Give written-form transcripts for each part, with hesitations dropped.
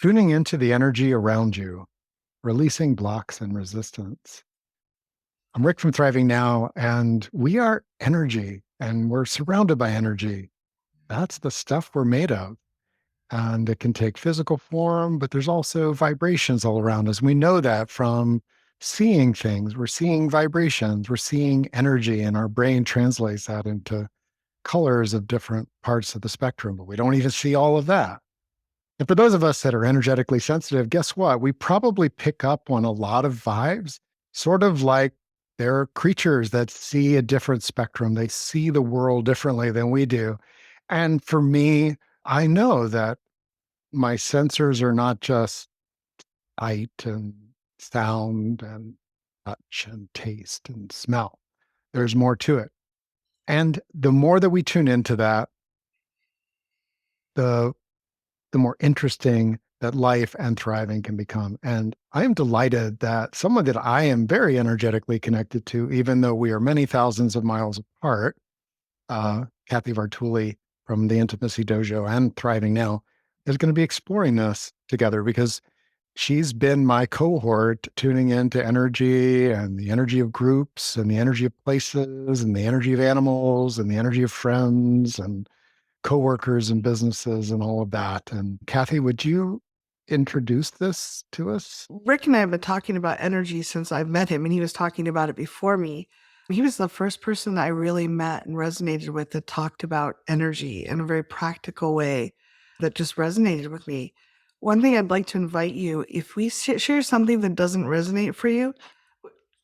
Tuning into the energy around you, releasing blocks and resistance. I'm Rick from Thriving Now, and we are energy, and we're surrounded by energy. That's the stuff we're made of. And it can take physical form, but there's also vibrations all around us. We know that from seeing things. We're seeing vibrations, we're seeing energy, and our brain translates that into colors of different parts of the spectrum, but we don't even see all of that. And for those of us that are energetically sensitive, guess what? We probably pick up on a lot of vibes, sort of like they're creatures that see a different spectrum. They see the world differently than we do. And for me, I know that my sensors are not just sight and sound and touch and taste and smell. There's more to it. And the more that we tune into that, the the more interesting that life and thriving can become. And I am delighted that someone that I am very energetically connected to, even though we are many thousands of miles apart, Kathy Vartuli from the Intimacy Dojo and Thriving Now, is going to be exploring this together because she's been my cohort tuning into energy and the energy of groups and the energy of places and the energy of animals and the energy of friends and coworkers and businesses and all of that. And Kathy, would you introduce this to us? Rick and I have been talking about energy since I've met him, and he was talking about it before me. He was the first person I really met and resonated with that talked about energy in a very practical way that just resonated with me. One thing I'd like to invite you, if we share something that doesn't resonate for you,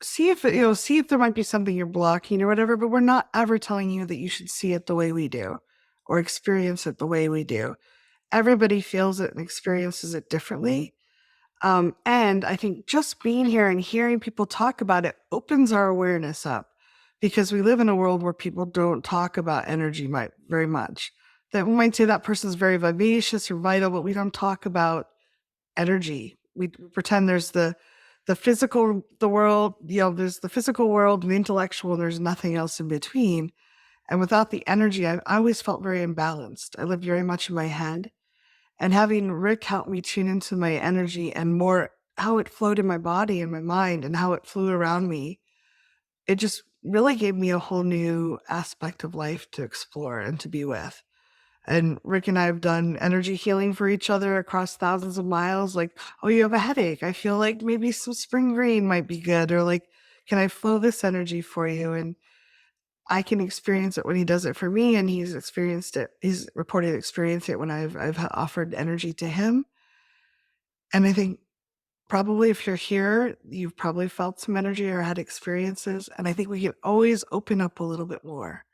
see if see if there might be something you're blocking or whatever, but we're not ever telling you that you should see it the way we do or experience it the way we do. Everybody feels it and experiences it differently. And I think just being here and hearing people talk about it opens our awareness up because we live in a world where people don't talk about energy very much. That we might say that person's very vivacious or vital, but we don't talk about energy. We pretend there's the physical, the world, there's the physical world and the intellectual, and there's nothing else in between. And without the energy, I always felt very imbalanced. I lived very much in my head. And having Rick help me tune into my energy and more how it flowed in my body and my mind and how it flew around me, it just really gave me a whole new aspect of life to explore and to be with. And Rick and I have done energy healing for each other across thousands of miles. Like, oh, you have a headache. I feel like maybe some spring green might be good. Or like, can I flow this energy for you? And I can experience it when he does it for me, and he's experienced it. He's reported experienced it when I've offered energy to him. And I think probably if you're here, you've probably felt some energy or had experiences. And I think we can always open up a little bit more.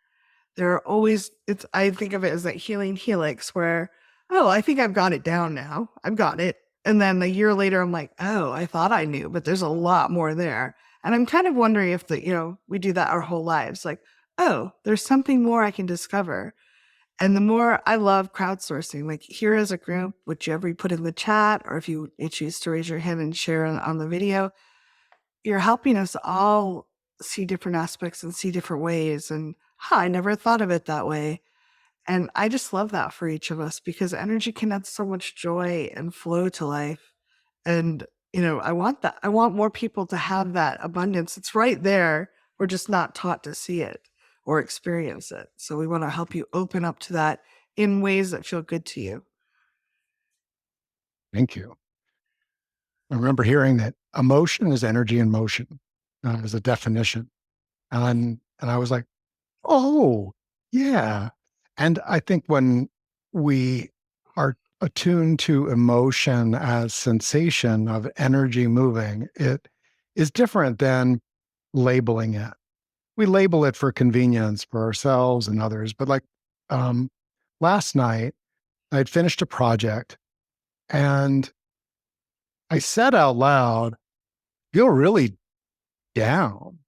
There are always I think of it as that healing helix where, oh, I think I've got it down now. I've got it. And then a year later, I'm like, oh, I thought I knew, but there's a lot more there. And I'm kind of wondering if we do that our whole lives. Like, oh, there's something more I can discover. And the more I love crowdsourcing, like here as a group, whichever you put in the chat, or if you choose to raise your hand and share on the video, you're helping us all see different aspects and see different ways. And I never thought of it that way. And I just love that for each of us because energy can add so much joy and flow to life. And, I want that. I want more people to have that abundance. It's right there. We're just not taught to see it or experience it. So we want to help you open up to that in ways that feel good to you. Thank you. I remember hearing that emotion is energy in motion as a definition. And I was like, oh, yeah. And I think when we are attuned to emotion as sensation of energy moving, it is different than labeling it. We label it for convenience for ourselves and others. But like um, last night, I had finished a project and I said out loud, feel really down.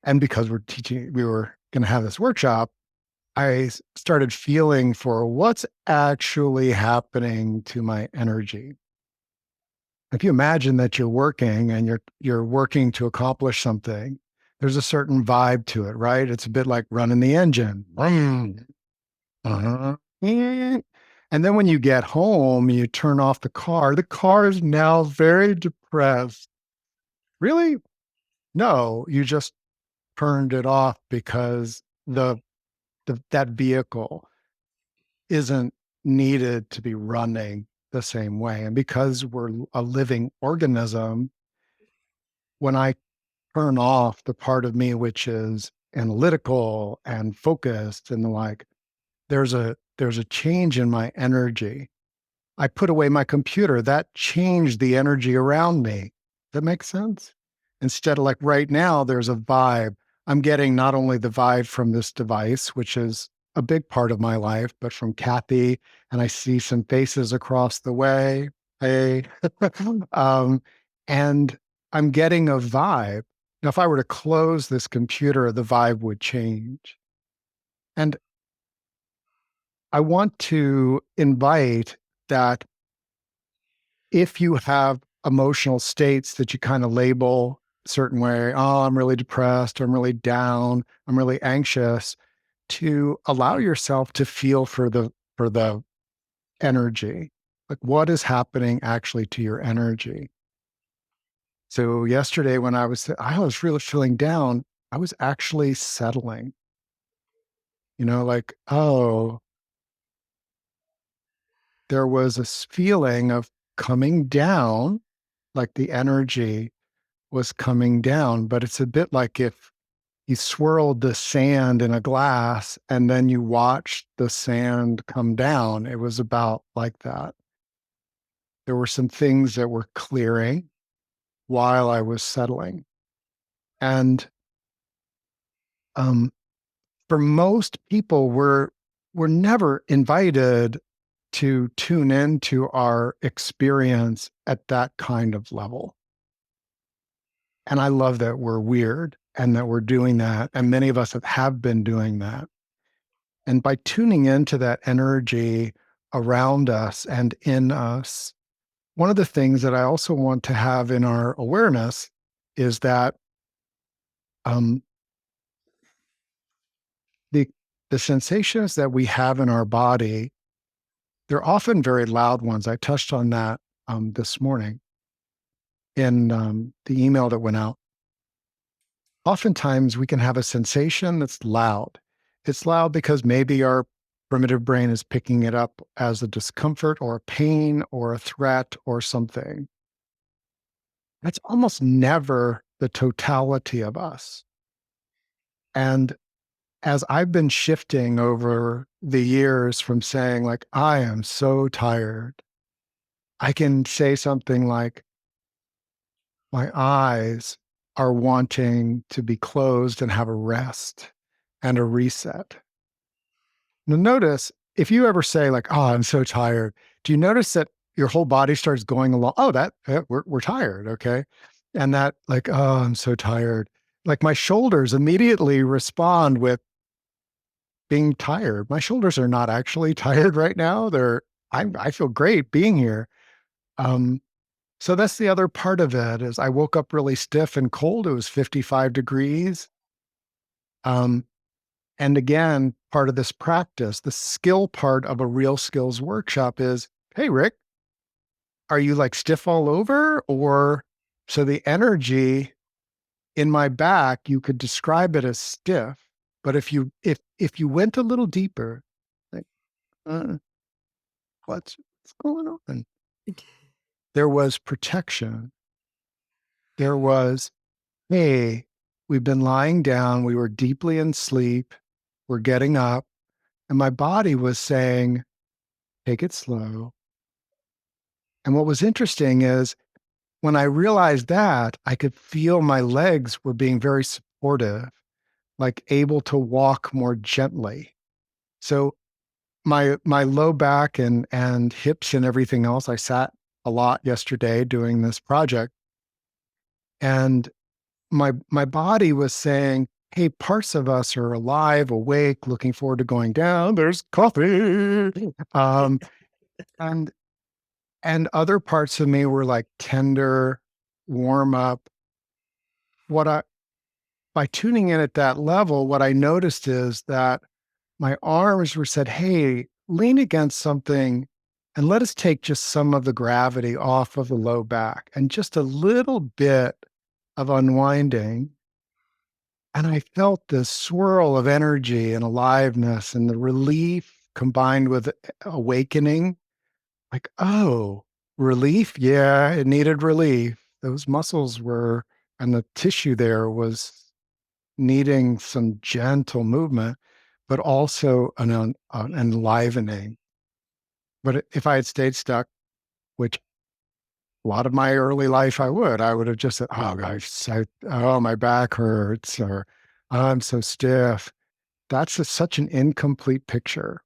And because we were going to have this workshop, I started feeling for what's actually happening to my energy. If you imagine that you're working and you're working to accomplish something, there's a certain vibe to it, right? It's a bit like running the engine. Vroom. Uh-huh. And then when you get home, you turn off the car is now very depressed. Really? No, you just turned it off because that vehicle isn't needed to be running the same way. And because we're a living organism, when I turn off the part of me which is analytical and focused and the like, there's a change in my energy. I put away my computer. That changed the energy around me. That makes sense? Instead of like right now, there's a vibe. I'm getting not only the vibe from this device, which is a big part of my life, but from Kathy, and I see some faces across the way. Hey. um, and I'm getting a vibe. Now, if I were to close this computer, the vibe would change. And I want to invite that if you have emotional states that you kind of label a certain way, oh, I'm really depressed, I'm really down, I'm really anxious, to allow yourself to feel for the energy. Like what is happening actually to your energy? So yesterday when I was really feeling down, I was actually settling, like, oh, there was this feeling of coming down, like the energy was coming down, but it's a bit like if you swirled the sand in a glass and then you watched the sand come down. It was about like that. There were some things that were clearing while I was settling. And um, for most people, we're never invited to tune into our experience at that kind of level. And I love that we're weird and that we're doing that. And many of us have been doing that. And by tuning into that energy around us and in us, one of the things that I also want to have in our awareness is that um, the the sensations that we have in our body, they're often very loud ones. I touched on that this morning in the email that went out. Oftentimes we can have a sensation that's loud. It's loud because maybe our primitive brain is picking it up as a discomfort or a pain or a threat or something. That's almost never the totality of us. And as I've been shifting over the years from saying, like, I am so tired, I can say something like, my eyes are wanting to be closed and have a rest and a reset. Now, notice if you ever say, like, oh, I'm so tired, do you notice that your whole body starts going along? Oh, we're tired. Okay. And that, like, oh, I'm so tired. Like my shoulders immediately respond with being tired. My shoulders are not actually tired right now. I feel great being here. Um, so that's the other part of it is I woke up really stiff and cold. It was 55 degrees. Um, And again, part of this practice, the skill part of a real skills workshop is, hey, Rick, are you like stiff all over? Or so the energy in my back, you could describe it as stiff. But if you went a little deeper, like, uh, what's going on? There was protection. There was, hey, we've been lying down. We were deeply in sleep. We're getting up. And my body was saying, take it slow. And what was interesting is when I realized that, I could feel my legs were being very supportive, like able to walk more gently. So my low back and hips and everything else, I sat a lot yesterday doing this project, and my body was saying, hey, parts of us are alive, awake, looking forward to going down. There's coffee. Um, and and other parts of me were like tender, warm up. What I By tuning in at that level, what I noticed is that my arms were said, "Hey, lean against something and let us take just some of the gravity off of the low back and just a little bit of unwinding." And I felt this swirl of energy and aliveness and the relief combined with awakening. Like, oh, relief? Yeah, it needed relief. Those muscles were, and the tissue there was needing some gentle movement, but also an enlivening. But if I had stayed stuck, which a lot of my early life I would have just said, oh gosh, oh, my back hurts, or "Oh, I'm so stiff." That's such an incomplete picture.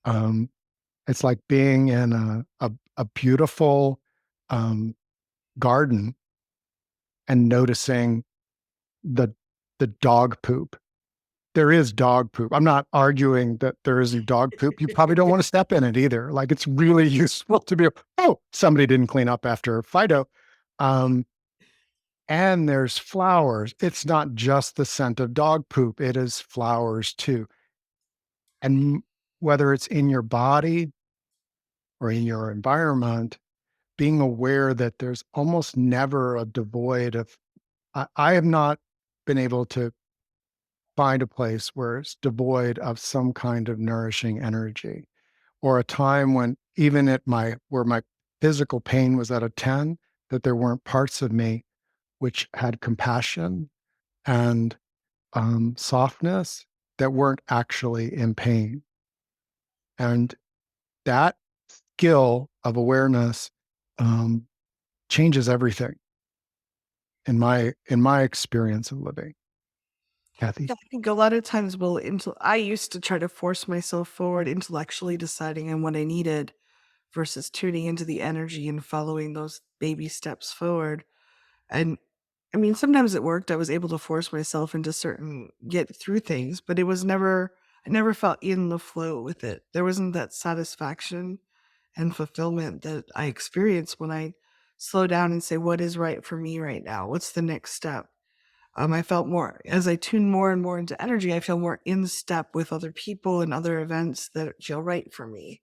Um, it's like being in a beautiful um, garden and noticing the the dog poop. There is dog poop. I'm not arguing that there isn't dog poop. You probably don't want to step in it either. Like, it's really useful to be, oh, somebody didn't clean up after Fido. Um, and there's flowers. It's not just the scent of dog poop, it is flowers too. And whether it's in your body or in your environment, being aware that there's almost never a devoid of, I have not been able to find a place where it's devoid of some kind of nourishing energy, or a time when even at my where my physical pain was at a 10, that there weren't parts of me which had compassion and softness that weren't actually in pain. And that skill of awareness um, changes everything in my experience of living. Kathy. Yeah, I think a lot of times I used to try to force myself forward, intellectually deciding on what I needed versus tuning into the energy and following those baby steps forward. And I mean, sometimes it worked. I was able to force myself into get through things, but I never felt in the flow with it. There wasn't that satisfaction and fulfillment that I experience when I slow down and say, what is right for me right now? What's the next step? I felt more, as I tune more and more into energy, I feel more in step with other people and other events that feel right for me.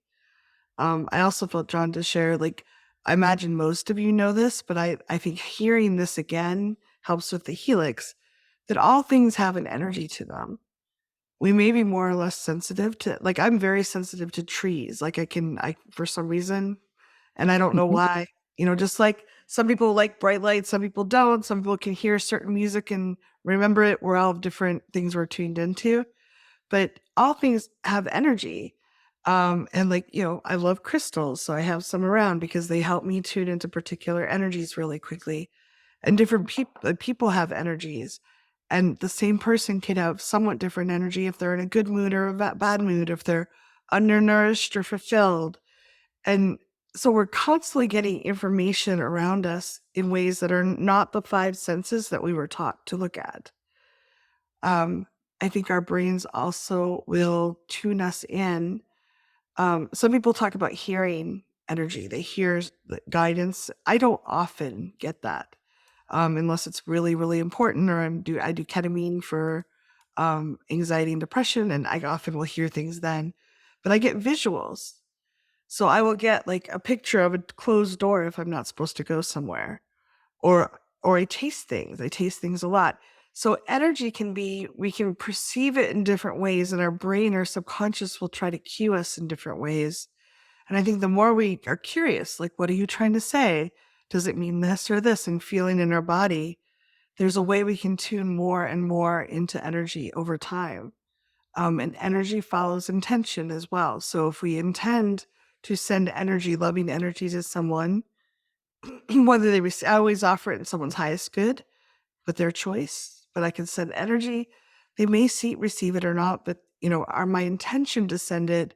I also felt drawn to share, like, I imagine most of you know this, but I think hearing this again helps with the helix, that all things have an energy to them. We may be more or less sensitive to, like, I'm very sensitive to trees. Like, for some reason, and I don't know Mhm. why, just like some people like bright lights, some people don't. Some people can hear certain music and remember it. We're all different things we're tuned into, but all things have energy. And like, I love crystals, so I have some around because they help me tune into particular energies really quickly. And different people have energies. And the same person can have somewhat different energy if they're in a good mood or a bad mood, if they're undernourished or fulfilled. And so we're constantly getting information around us in ways that are not the five senses that we were taught to look at. Um, I think our brains also will tune us in. Some people talk about hearing energy. They hear the guidance. I don't often get that unless it's really, really important, or I do ketamine for anxiety and depression, and I often will hear things then. But I get visuals. So I will get like a picture of a closed door if I'm not supposed to go somewhere. Or I taste things. I taste things a lot. So energy we can perceive it in different ways, and our brain, our subconscious will try to cue us in different ways. And I think the more we are curious, like, what are you trying to say? Does it mean this or this? And feeling in our body, there's a way we can tune more and more into energy over time. And energy follows intention as well. So if we intend to send energy, loving energy to someone, whether I always offer it in someone's highest good, but their choice. But I can send energy. They may receive it or not, but my intention to send it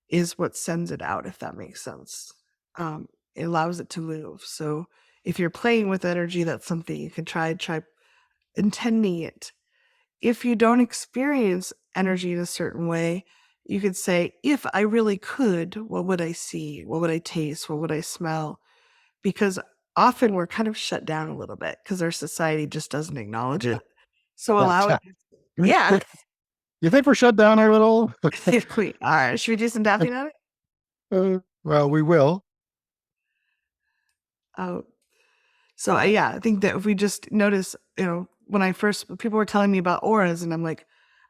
is what sends it out, if that makes sense. It allows it to move. So if you're playing with energy, that's something you can try intending it. If you don't experience energy in a certain way, you could say, if I really could, what would I see? What would I taste? What would I smell? Because often we're kind of shut down a little bit because our society just doesn't acknowledge it. So That, allow it. Yeah. You think we're shut down a little? All right, should we do some tapping on it? Well, we will. Oh, so yeah, I think that if we just notice, when I first people were telling me about auras, and I'm like,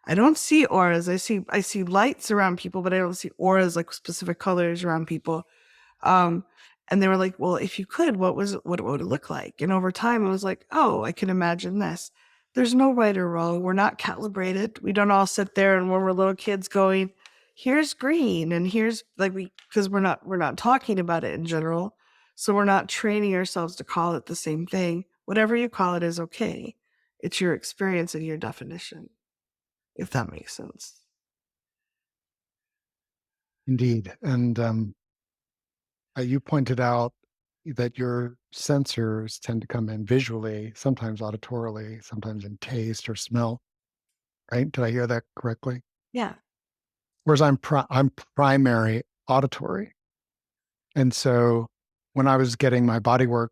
I don't see auras. I see lights around people, but I don't see auras like specific colors around people. Um, and they were like, well, if you could, what would it look like? And over time, I was like, oh, I can imagine this. There's no right or wrong. We're not calibrated. We don't all sit there and when we're little kids going, here's green and here's like because we're not talking about it in general. So we're not training ourselves to call it the same thing. Whatever you call it is okay. It's your experience and your definition, if that makes sense. Indeed. And you pointed out that your sensors tend to come in visually, sometimes auditorily, sometimes in taste or smell, right? Did I hear that correctly? Yeah. Whereas I'm primary auditory. And so when I was getting my bodywork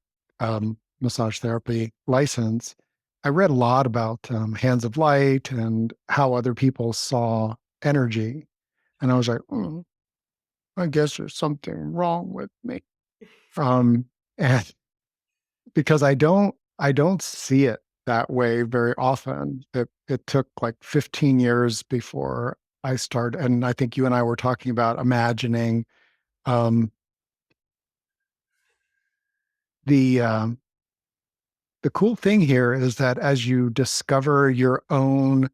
massage therapy license, I read a lot about hands of light and how other people saw energy. And I was like, I guess there's something wrong with me. And because I don't see it that way very often. It took like 15 years before I started, and I think you and I were talking about imagining um, the the cool thing here is that as you discover your own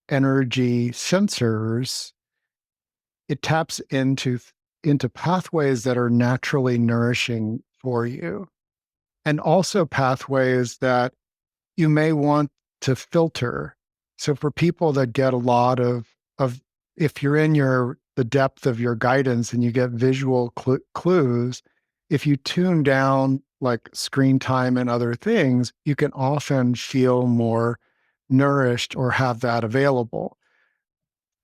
energy sensors, it taps into pathways that are naturally nourishing for you, and also pathways that you may want to filter. So for people that get a lot of if you're in the depth of your guidance and you get visual clues, if you tune down like screen time and other things, you can often feel more nourished or have that available.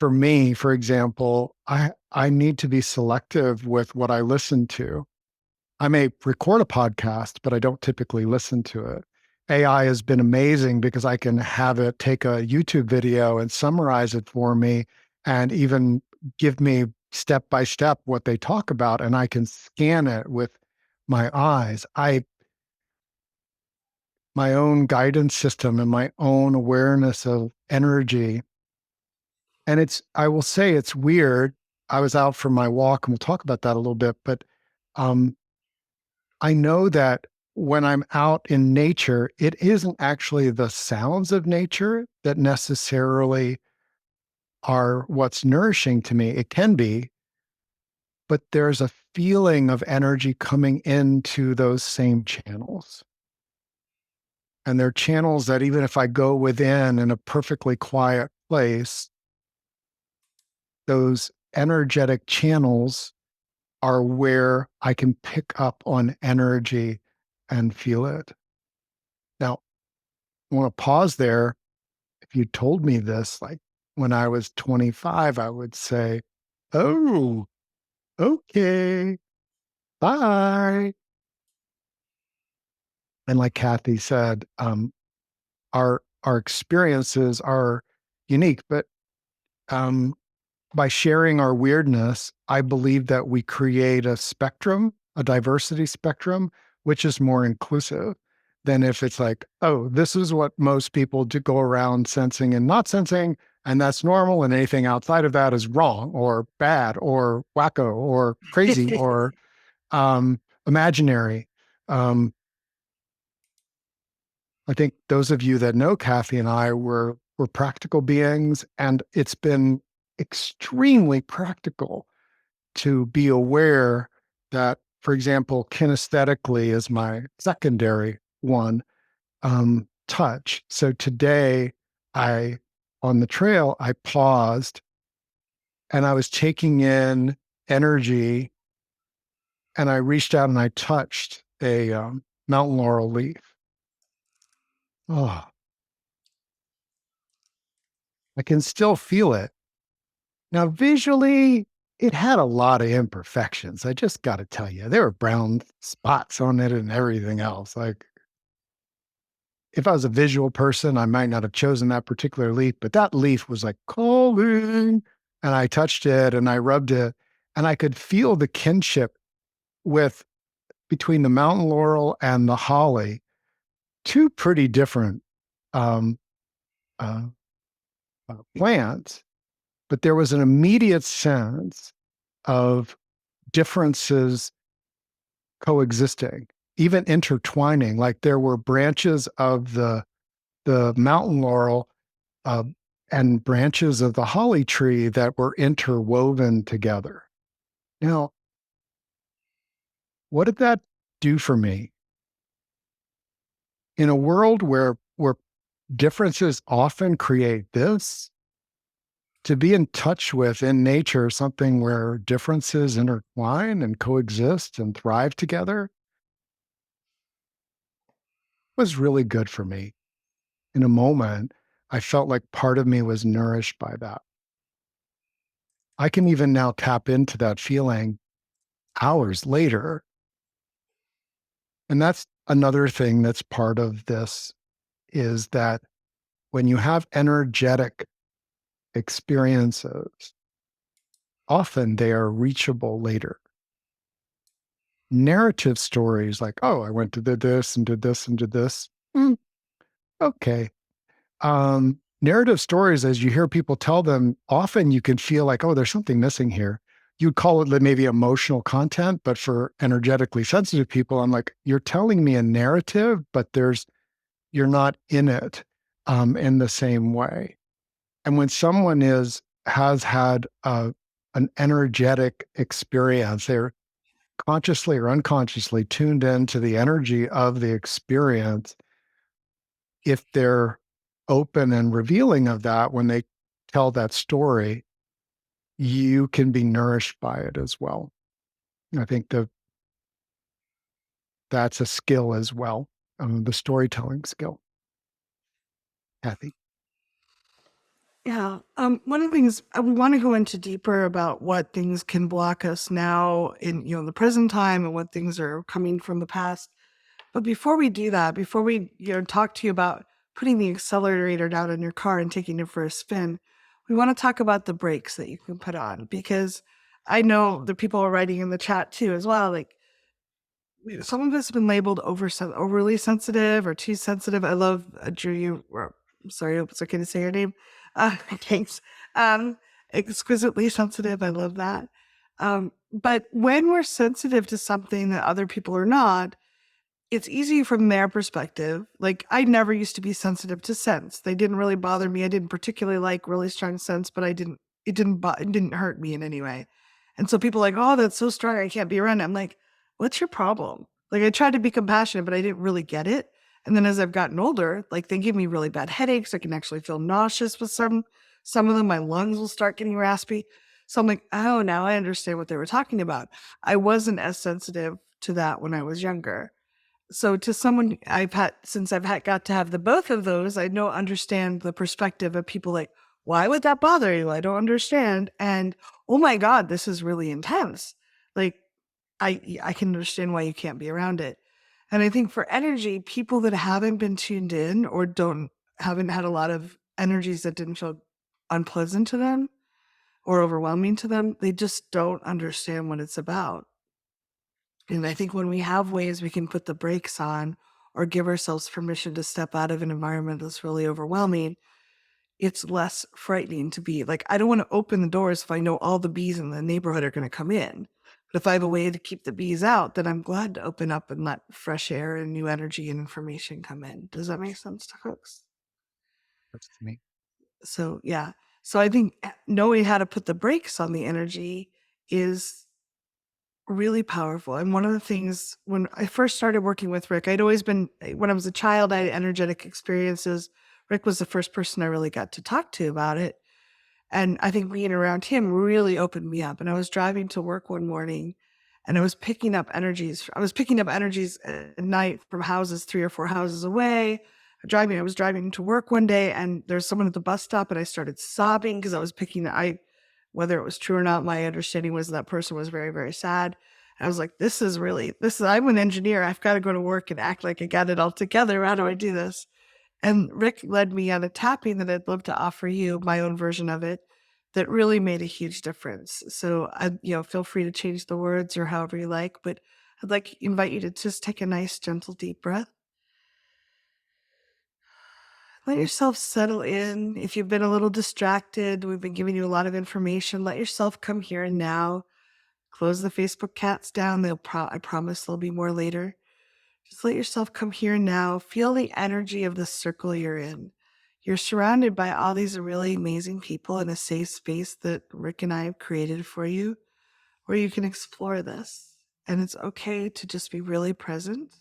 For me, for example, I need to be selective with what I listen to. I may record a podcast, but I don't typically listen to it. AI has been amazing because I can have it take a YouTube video and summarize it for me and even give me step by step what they talk about, and I can scan it with my eyes. My own guidance system and my own awareness of energy. And I will say it's weird. I was out for my walk and we'll talk about that a little bit, but um, I know that when I'm out in nature, it isn't actually the sounds of nature that necessarily are what's nourishing to me. It can be, but there's a feeling of energy coming into those same channels. And they're channels that even if I go within in a perfectly quiet place, those energetic channels are where I can pick up on energy and feel it. Now, I want to pause there. If you told me this, like when I was 25, I would say, oh, okay, bye. And like Kathy said, our experiences are unique, but um, by sharing our weirdness, I believe that we create a spectrum, a diversity spectrum, which is more inclusive than if it's like, oh, this is what most people do go around sensing and not sensing, and that's normal, and anything outside of that is wrong or bad or wacko or crazy or imaginary. Um, I think those of you that know Kathy and I were practical beings, and it's been extremely practical to be aware that, for example, kinesthetically is my secondary one, touch. So today, on the trail, I paused and I was taking in energy and I reached out and I touched a mountain laurel leaf. Oh, I can still feel it. Now, visually, it had a lot of imperfections. I just got to tell you, there were brown spots on it and everything else. Like, if I was a visual person, I might not have chosen that particular leaf, but that leaf was like calling. And I touched it and I rubbed it, and I could feel the kinship with between the mountain laurel and the holly, two pretty different um, uh, plants, but there was an immediate sense of differences coexisting, even intertwining. Like there were branches of the mountain laurel uh, and branches of the holly tree that were interwoven together. Now, what did that do for me in a world where differences often create this? To be in touch with in nature something where differences intertwine and coexist and thrive together was really good for me. In a moment, I felt like part of me was nourished by that. I can even now tap into that feeling hours later. And that's another thing that's part of this is that when you have energetic experiences, often they are reachable later. Narrative stories like, oh, I went to did this and did this and did this. Okay. Narrative stories, as you hear people tell them, often you can feel like, oh, there's something missing here. You'd call it maybe emotional content, but for energetically sensitive people, I'm like, you're telling me a narrative, but you're not in it in the same way. And when someone has had an energetic experience, they're consciously or unconsciously tuned into the energy of the experience. If they're open and revealing of that when they tell that story, you can be nourished by it as well. I think that's a skill as well, the storytelling skill. Kathy. Yeah. One of the things we want to go into deeper about what things can block us now in the present time and what things are coming from the past. But before we do that, before we talk to you about putting the accelerator down in your car and taking it for a spin, we want to talk about the brakes that you can put on, because I know the people are writing in the chat too as well. Like, some of us have been labeled overly sensitive or too sensitive. I love Drew. I'm sorry, I hope it's okay to say your name. Thanks. Exquisitely sensitive. I love that. But when we're sensitive to something that other people are not, it's easy from their perspective. Like, I never used to be sensitive to scents. They didn't really bother me. I didn't particularly like really strong scents, but it didn't hurt me in any way. And so people are like, oh, that's so strong, I can't be around it. I'm like, what's your problem? Like, I tried to be compassionate, but I didn't really get it. And then as I've gotten older, like, they give me really bad headaches. I can actually feel nauseous with some of them. My lungs will start getting raspy. So I'm like, oh, now I understand what they were talking about. I wasn't as sensitive to that when I was younger. So to someone since got to have the both of those, I know understand the perspective of people like, why would that bother you? I don't understand. And oh my God, this is really intense. Like, I can understand why you can't be around it. And I think for energy, people that haven't been tuned in or haven't had a lot of energies that didn't feel unpleasant to them or overwhelming to them, they just don't understand what it's about. And I think when we have ways we can put the brakes on or give ourselves permission to step out of an environment that's really overwhelming, it's less frightening to be like, I don't want to open the doors if I know all the bees in the neighborhood are going to come in. But if I have a way to keep the bees out, then I'm glad to open up and let fresh air and new energy and information come in. Does that make sense to folks? That's me. So, yeah. So I think knowing how to put the brakes on the energy is really powerful. And one of the things when I first started working with Rick, when I was a child, I had energetic experiences. Rick was the first person I really got to talk to about it. And I think being around him really opened me up. And I was driving to work one morning and I was picking up energies. I was picking up energies at night from houses 3 or 4 houses away. I was driving to work one day and there's someone at the bus stop and I started sobbing because whether it was true or not, my understanding was that person was very, very sad. I was like, I'm an engineer. I've got to go to work and act like I got it all together. How do I do this? And Rick led me on a tapping that I'd love to offer you, my own version of it, that really made a huge difference. So feel free to change the words or however you like, but I'd like to invite you to just take a nice, gentle, deep breath. Let yourself settle in. If you've been a little distracted, we've been giving you a lot of information. Let yourself come here and now. Close the Facebook cats down. I promise there'll be more later. Just let yourself come here and now. Feel the energy of the circle you're in. You're surrounded by all these really amazing people in a safe space that Rick and I have created for you, where you can explore this. And it's okay to just be really present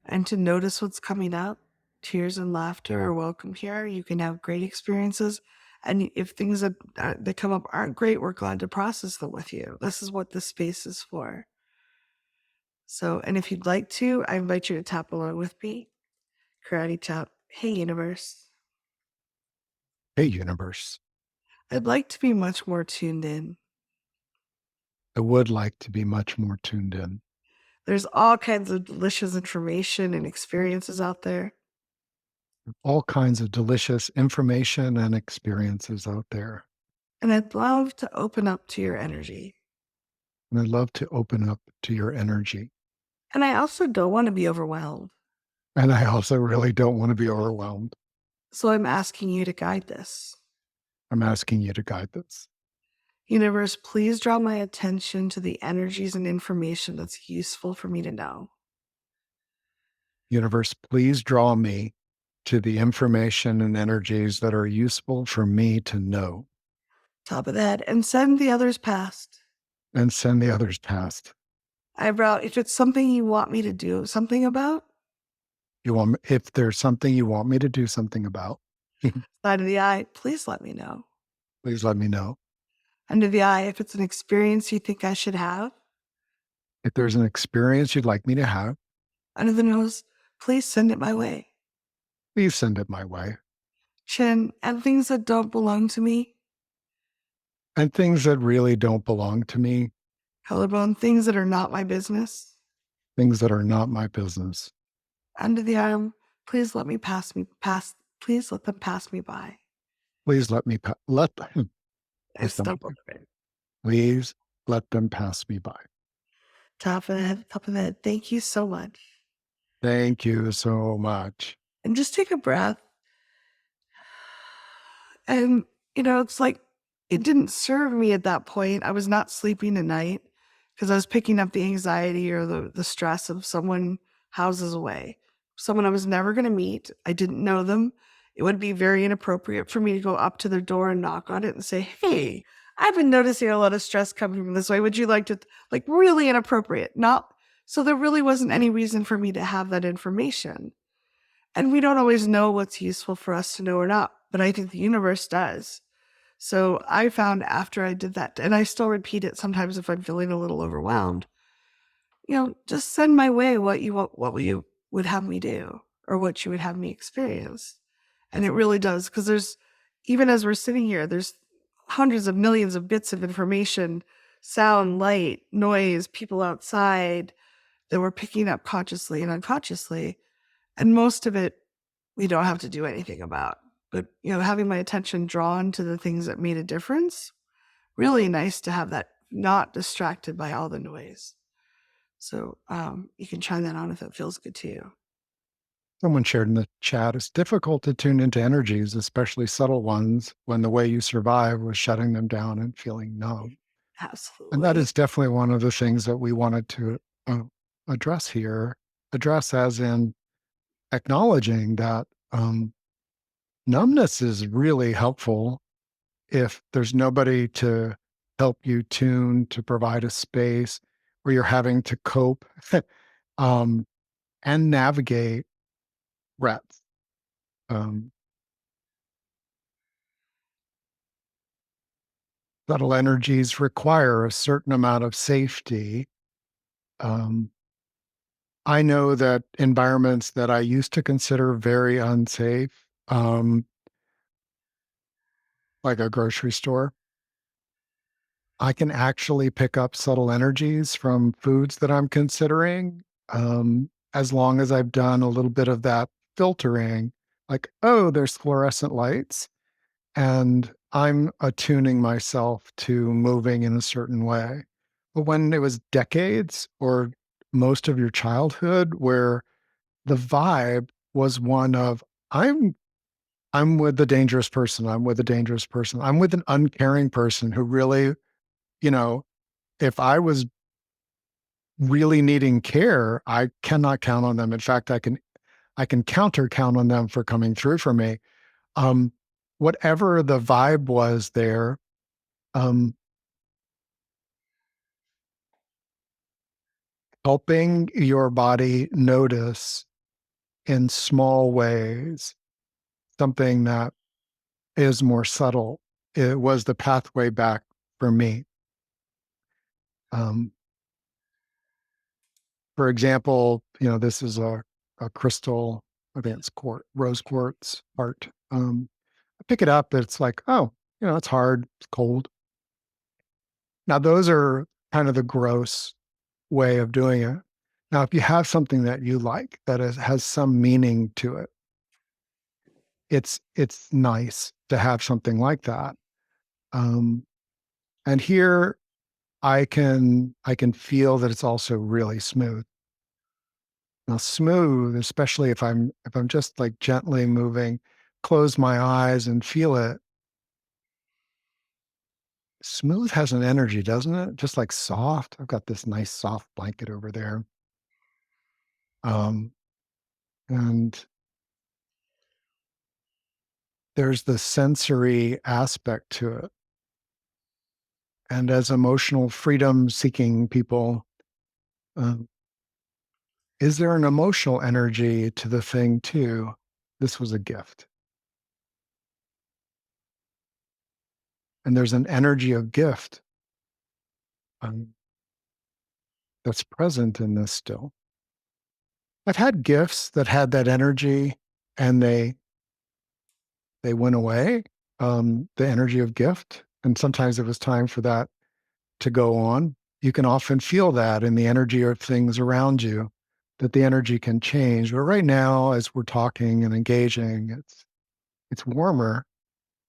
and to notice what's coming up. Tears and laughter are welcome here. You can have great experiences. And if things that come up aren't great, we're glad to process them with you. This is what this space is for. So, and if you'd like to, I invite you to tap along with me. Karate chop. Hey, universe. Hey, universe. I'd like to be much more tuned in. I would like to be much more tuned in. There's all kinds of delicious information and experiences out there. All kinds of delicious information and experiences out there. And I'd love to open up to your energy. And I'd love to open up to your energy. And I also don't want to be overwhelmed. And I also really don't want to be overwhelmed. So I'm asking you to guide this. I'm asking you to guide this. Universe, please draw my attention to the energies and information that's useful for me to know. Universe, please draw me to the information and energies that are useful for me to know. Top of that, and send the others past. And send the others past. Eyebrow, if it's something you want me to do something about. If there's something you want me to do something about, Side of the eye, please let me know. please let me know. Under the eye, if it's an experience you think I should have. If there's an experience you'd like me to have, Under the nose, please send it my way. please send it my way. Chin, and things that don't belong to me. And things that really don't belong to me, Collarbone, things that are not my business. things that are not my business, Under the arm, please let please let them pass me by. please let me let them, I stumbled a bit. please let them pass me by. Top of the head. Thank you so much. Thank you so much. And just take a breath. And, it's like it didn't serve me at that point. I was not sleeping at night because I was picking up the anxiety or the stress of someone houses away, someone I was never going to meet. I didn't know them. It would be very inappropriate for me to go up to their door and knock on it and say, hey, I've been noticing a lot of stress coming from this way. Would you like to, like, really inappropriate? Not so there really wasn't any reason for me to have that information. And we don't always know what's useful for us to know or not, but I think the universe does. So I found after I did that, and I still repeat it sometimes if I'm feeling a little overwhelmed, just send my way what you would have me do or what you would have me experience. And it really does, because even as we're sitting here, there's hundreds of millions of bits of information, sound, light, noise, people outside that we're picking up consciously and unconsciously. And most of it, we don't have to do anything about. But, having my attention drawn to the things that made a difference, really nice to have that not distracted by all the noise. So you can try that on if it feels good to you. Someone shared in the chat, it's difficult to tune into energies, especially subtle ones, when the way you survive was shutting them down and feeling numb. And that Absolutely. is definitely one of the things that we wanted to address here. Address as in acknowledging that numbness is really helpful if there's nobody to help you tune, to provide a space where you're having to cope um, and navigate threats. Um, Subtle energies require a certain amount of safety. Um, I know that environments that I used to consider very unsafe, like a grocery store, I can actually pick up subtle energies from foods that I'm considering, as long as I've done a little bit of that filtering, like, oh, there's fluorescent lights, and I'm attuning myself to moving in a certain way. But when it was decades or most of your childhood where the vibe was one of, I'm I'm with the dangerous person. I'm with a dangerous person. I'm with an uncaring person who really, you know, if I was really needing care, I cannot count on them. In fact, I can counter count on them for coming through for me. Um, Whatever the vibe was there, um, helping your body notice in small ways something that is more subtle. It was the pathway back for me. Um, for example, this is a crystal, I think it's rose quartz art. I pick it up, it's like, oh, it's hard, it's cold. Now, those are kind of the gross way of doing it. Now, if you have something that you like that has some meaning to it, it's nice to have something like that. Um, and here I can feel that it's also really smooth. Now, smooth, especially if I'm just like gently moving, close my eyes and feel it. Smooth has an energy, doesn't it? Just like soft. I've got this nice soft blanket over there. Um, and there's the sensory aspect to it. And as emotional freedom seeking people, um, is there an emotional energy to the thing too? This was a gift. And there's an energy of gift um, that's present in this still. I've had gifts that had that energy and they went away, the energy of gift. And sometimes it was time for that to go on. You can often feel that in the energy of things around you, that the energy can change. But right now, as we're talking and engaging, it's warmer.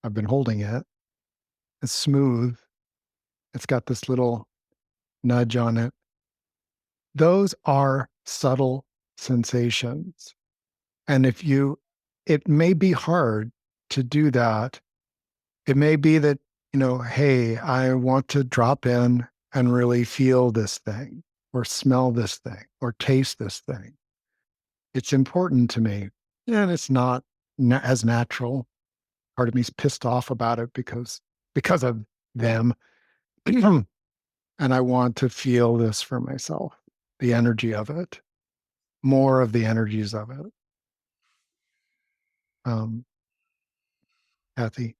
I've been holding it. It's smooth. It's got this little nudge on it. Those are subtle sensations. And it may be hard to do that. It may be that, hey, I want to drop in and really feel this thing or smell this thing or taste this thing. It's important to me. And it's not as natural. Part of me's pissed off about it because of them. And I want to feel this for myself, the energy of it, more of the energies of it. Um, Kathy.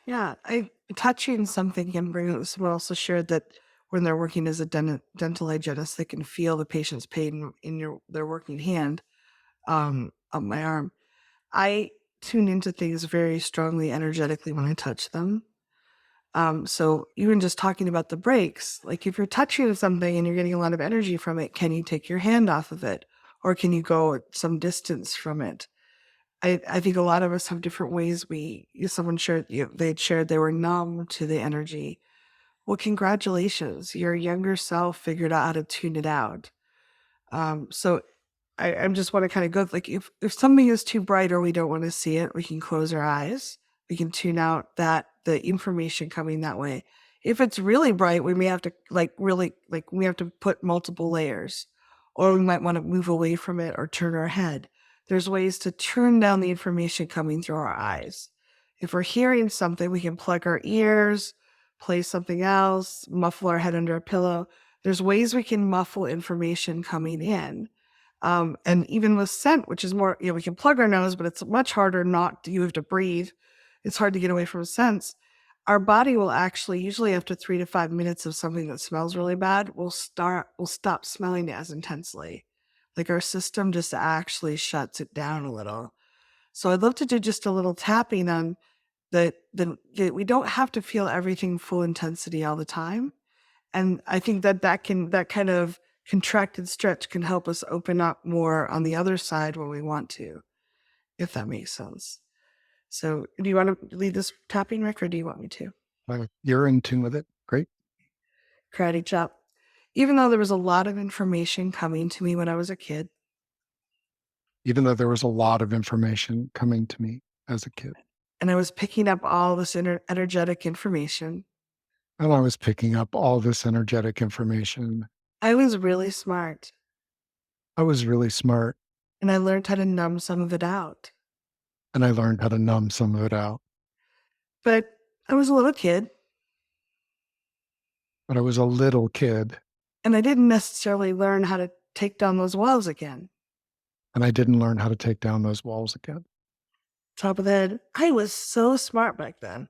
Yeah, I touching something can bring. Someone also shared that when they're working as a dental hygienist, they can feel the patient's pain in their working hand up my arm. I tune into things very strongly energetically when I touch them. So even just talking about the breaks, like if you're touching something and you're getting a lot of energy from it, can you take your hand off of it, or can you go some distance from it? I think a lot of us have different ways. Someone shared, they'd shared they were numb to the energy. Well, congratulations, your younger self figured out how to tune it out. So I just want to kind of go like if something is too bright or we don't want to see it, we can close our eyes. We can tune out the information coming that way. If it's really bright, we may have to we have to put multiple layers, or we might want to move away from it or turn our head. There's ways to turn down the information coming through our eyes. If we're hearing something, we can plug our ears, play something else, muffle our head under a pillow. There's ways we can muffle information coming in. And even with scent, which is more, we can plug our nose, but it's much harder you have to breathe. It's hard to get away from scents. Our body will actually, usually after 3 to 5 minutes of something that smells really bad, will stop smelling it as intensely. Like our system just actually shuts it down a little. So I'd love to do just a little tapping on we don't have to feel everything full intensity all the time. And I think that kind of contracted stretch can help us open up more on the other side when we want to, if that makes sense. So, do you want to lead this tapping, Rick, or do you want me to? You're in tune with it. Great. Karate chop. Even though there was a lot of information coming to me when I was a kid, Even though there was a lot of information coming to me as a kid, and I was picking up all this energetic information, and I was picking up all this energetic information, I was really smart, I was really smart, and I learned how to numb some of it out. and I learned how to numb some of it out. But I was a little kid, But I was a little kid, and I didn't necessarily learn how to take down those walls again. and I didn't learn how to take down those walls again. Top of the head, I was so smart back then.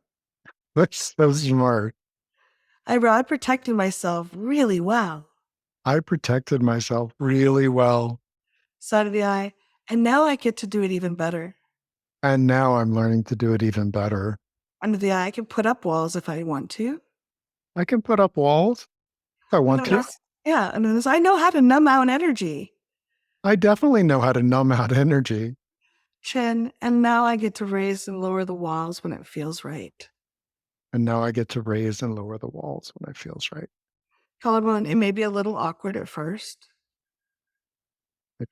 That's so smart. I protected myself really well. I protected myself really well, Side of the eye, and now I get to do it even better. and now I'm learning to do it even better. Under the eye, I can put up walls if I want to. I can put up walls if I And want then to. yeah, and then I know how to numb out energy, I definitely know how to numb out energy, chin, and now I get to raise and lower the walls when it feels right. and now I get to raise and lower the walls when it feels right. Collarbone, it may be a little awkward at first. It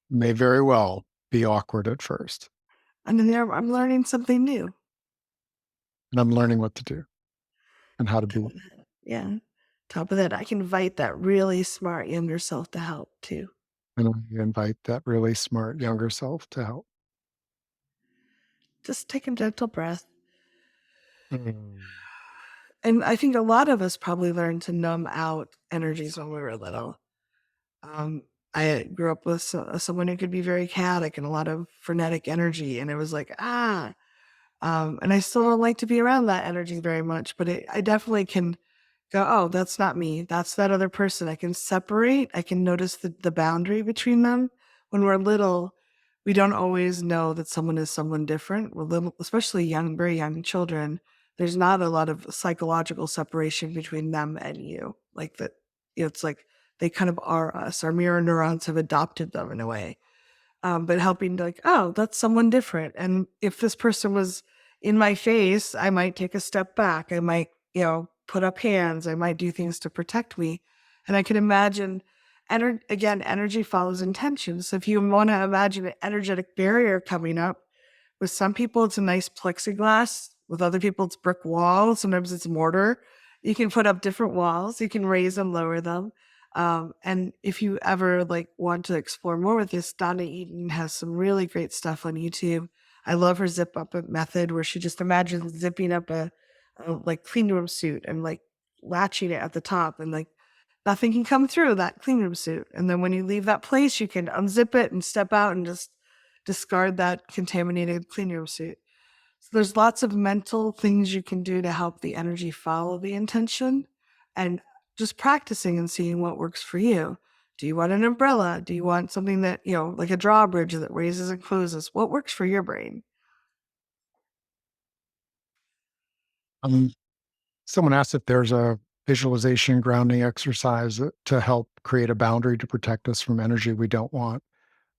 may very well be awkward at first, And then there, I'm learning something new. and I'm learning what to do and how to Top be. of that. Yeah. Top of that, I can invite that really smart younger self to help too. And I invite that really smart younger self to help. Just take a gentle breath. Mm. And I think a lot of us probably learned to numb out energies when we were little. Um, I grew up with someone who could be very chaotic and a lot of frenetic energy, and it was like, ah. And I still don't like to be around that energy very much, but I definitely can go, oh, that's not me. That's that other person. I can separate. I can notice the boundary between them. When we're little, we don't always know that someone is someone different. We're little, especially young, very young children. There's not a lot of psychological separation between them and you. Like that, it's like they kind of are us. Our mirror neurons have adopted them in a way. But helping to like, oh, that's someone different. And if this person was in my face, I might take a step back. I might, put up hands. I might do things to protect me. And I can imagine, again, energy follows intention. So if you want to imagine an energetic barrier coming up, with some people, it's a nice plexiglass. With other people, it's brick walls. Sometimes it's mortar. You can put up different walls. You can raise them, lower them. And if you ever want to explore more with this, Donna Eden has some really great stuff on YouTube. I love her zip up method where she just imagines zipping up a clean room suit and latching it at the top and nothing can come through that clean room suit. And then when you leave that place, you can unzip it and step out and just discard that contaminated clean room suit. So there's lots of mental things you can do to help the energy follow the intention and just practicing and seeing what works for you. Do you want an umbrella? Do you want something that, like a drawbridge that raises and closes? What works for your brain? Someone asked if there's a visualization grounding exercise to help create a boundary to protect us from energy we don't want.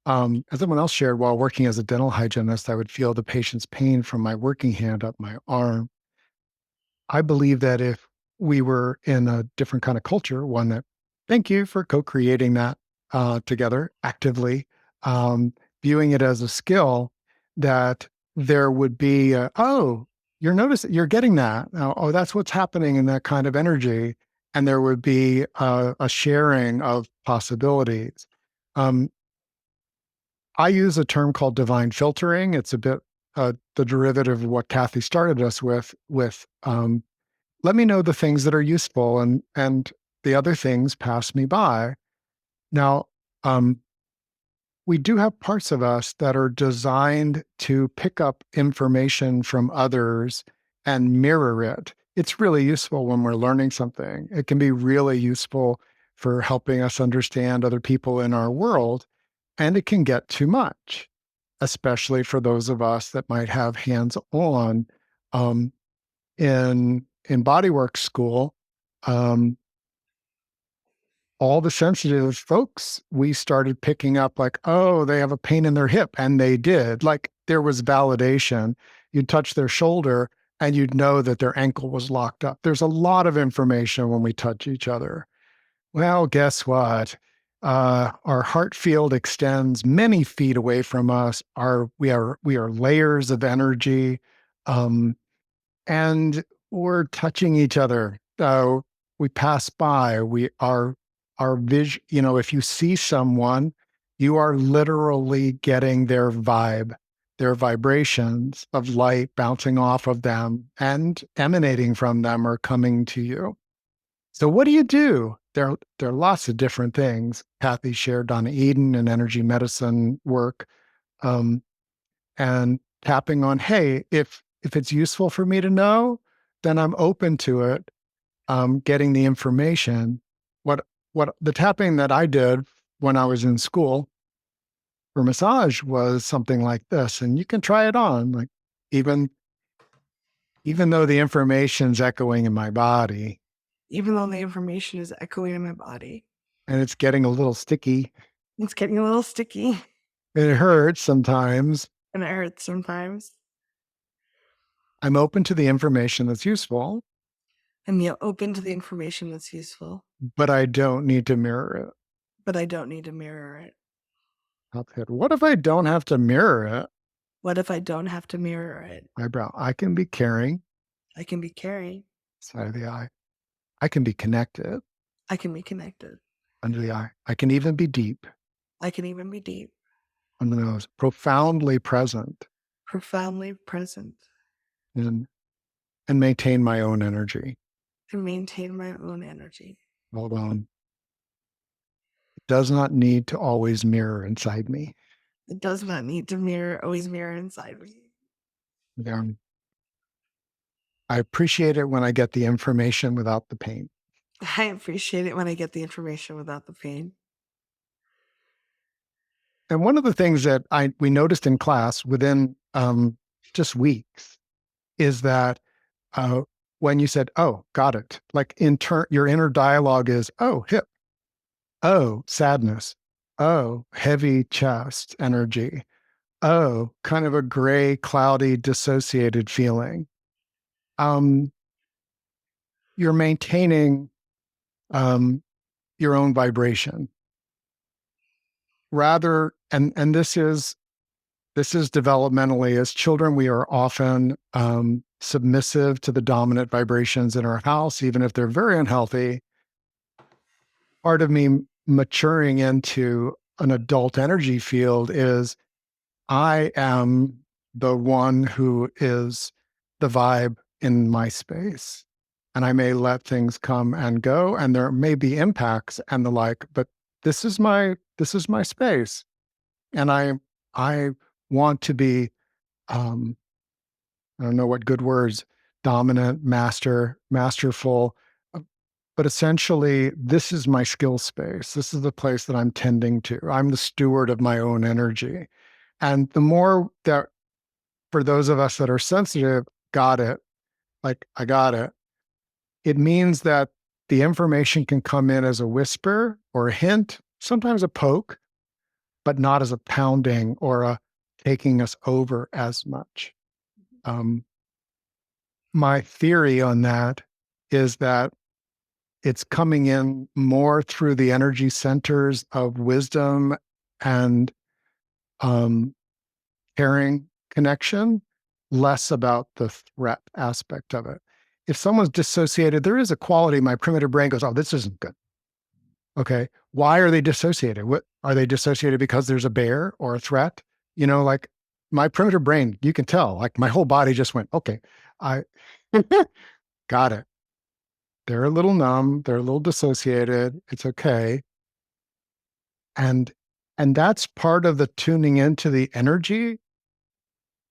As someone else shared, while working as a dental hygienist, I would feel the patient's pain from my working hand up my arm. I believe that if we were in a different kind of culture, one that, thank you for co-creating that together actively, viewing it as a skill, that there would be, oh, you're getting that. Oh, that's what's happening in that kind of energy. And there would be a sharing of possibilities. Um, I use a term called divine filtering. It's a bit the derivative of what Kathy started us with let me know the things that are useful, and the other things pass me by. Now, we do have parts of us that are designed to pick up information from others and mirror it. It's really useful when we're learning something. It can be really useful for helping us understand other people in our world, and it can get too much, especially for those of us that might have hands-on. Um, in bodywork school, um, all the sensitive folks, we started picking up like, oh, they have a pain in their hip. And they did. Like there was validation. You'd touch their shoulder and you'd know that their ankle was locked up. There's a lot of information when we touch each other. Well, guess what? Our heart field extends many feet away from us. We are layers of energy. Um, and we're touching each other. We pass by. We are our vision. You know, if you see someone, you are literally getting their vibe, their vibrations of light bouncing off of them and emanating from them are coming to you. So what do you do? There are lots of different things. Kathy shared on Eden and energy medicine work. Um, and tapping on, hey, if it's useful for me to know, then I'm open to it. Getting the information. What the tapping that I did when I was in school for massage was something like this, and you can try it on. Like even even though the information's echoing in my body Even though the information is echoing in my body, and it's getting a little sticky, it's getting a little sticky it hurts sometimes. and it hurts sometimes. I'm open to the information that's useful, And you're open to the information that's useful, but I don't need to mirror it. but I don't need to mirror it. Okay. What if I don't have to mirror it? What if I don't have to mirror it? Eyebrow. I can be caring, I can be caring. side of the eye. I can be connected, I can be connected. under the eye. I can even be deep, I can even be deep, under the nose, profoundly present, profoundly present, and maintain my own energy. and maintain my own energy. Hold on. It does not need to always mirror inside me. It does not need to mirror, always mirror inside me. Um, I appreciate it when I get the information without the pain. I appreciate it when I get the information without the pain. And one of the things that we noticed in class within just weeks is that when you said, "Oh, got it," like your inner dialogue is, "Oh, hip. Oh, sadness. Oh, heavy chest energy. Oh, kind of a gray, cloudy, dissociated feeling." Um, you're maintaining um, your own vibration rather, and this is developmentally as children we are often submissive to the dominant vibrations in our house, even if they're very unhealthy. Part of me maturing into an adult energy field is I am the one who is the vibe in my space. And I may let things come and go, and there may be impacts and the like, but this is my space. And I want to be I don't know what good words, dominant, masterful, uh, but essentially this is my skill space. This is the place that I'm tending to. I'm the steward of my own energy. And the more that for those of us that are sensitive, got it, like I got it, it means that the information can come in as a whisper or a hint, sometimes a poke, but not as a pounding or a taking us over as much. Um, my theory on that is that it's coming in more through the energy centers of wisdom and um, caring connection, less about the threat aspect of it. If someone's dissociated, there is a quality. My primitive brain goes, "Oh, this isn't good." Okay, why are they dissociated? What are they dissociated because there's a bear or a threat? Like my primitive brain, you can tell. Like my whole body just went, "Okay, I got it." They're a little numb, they're a little dissociated, it's okay. And that's part of the tuning into the energy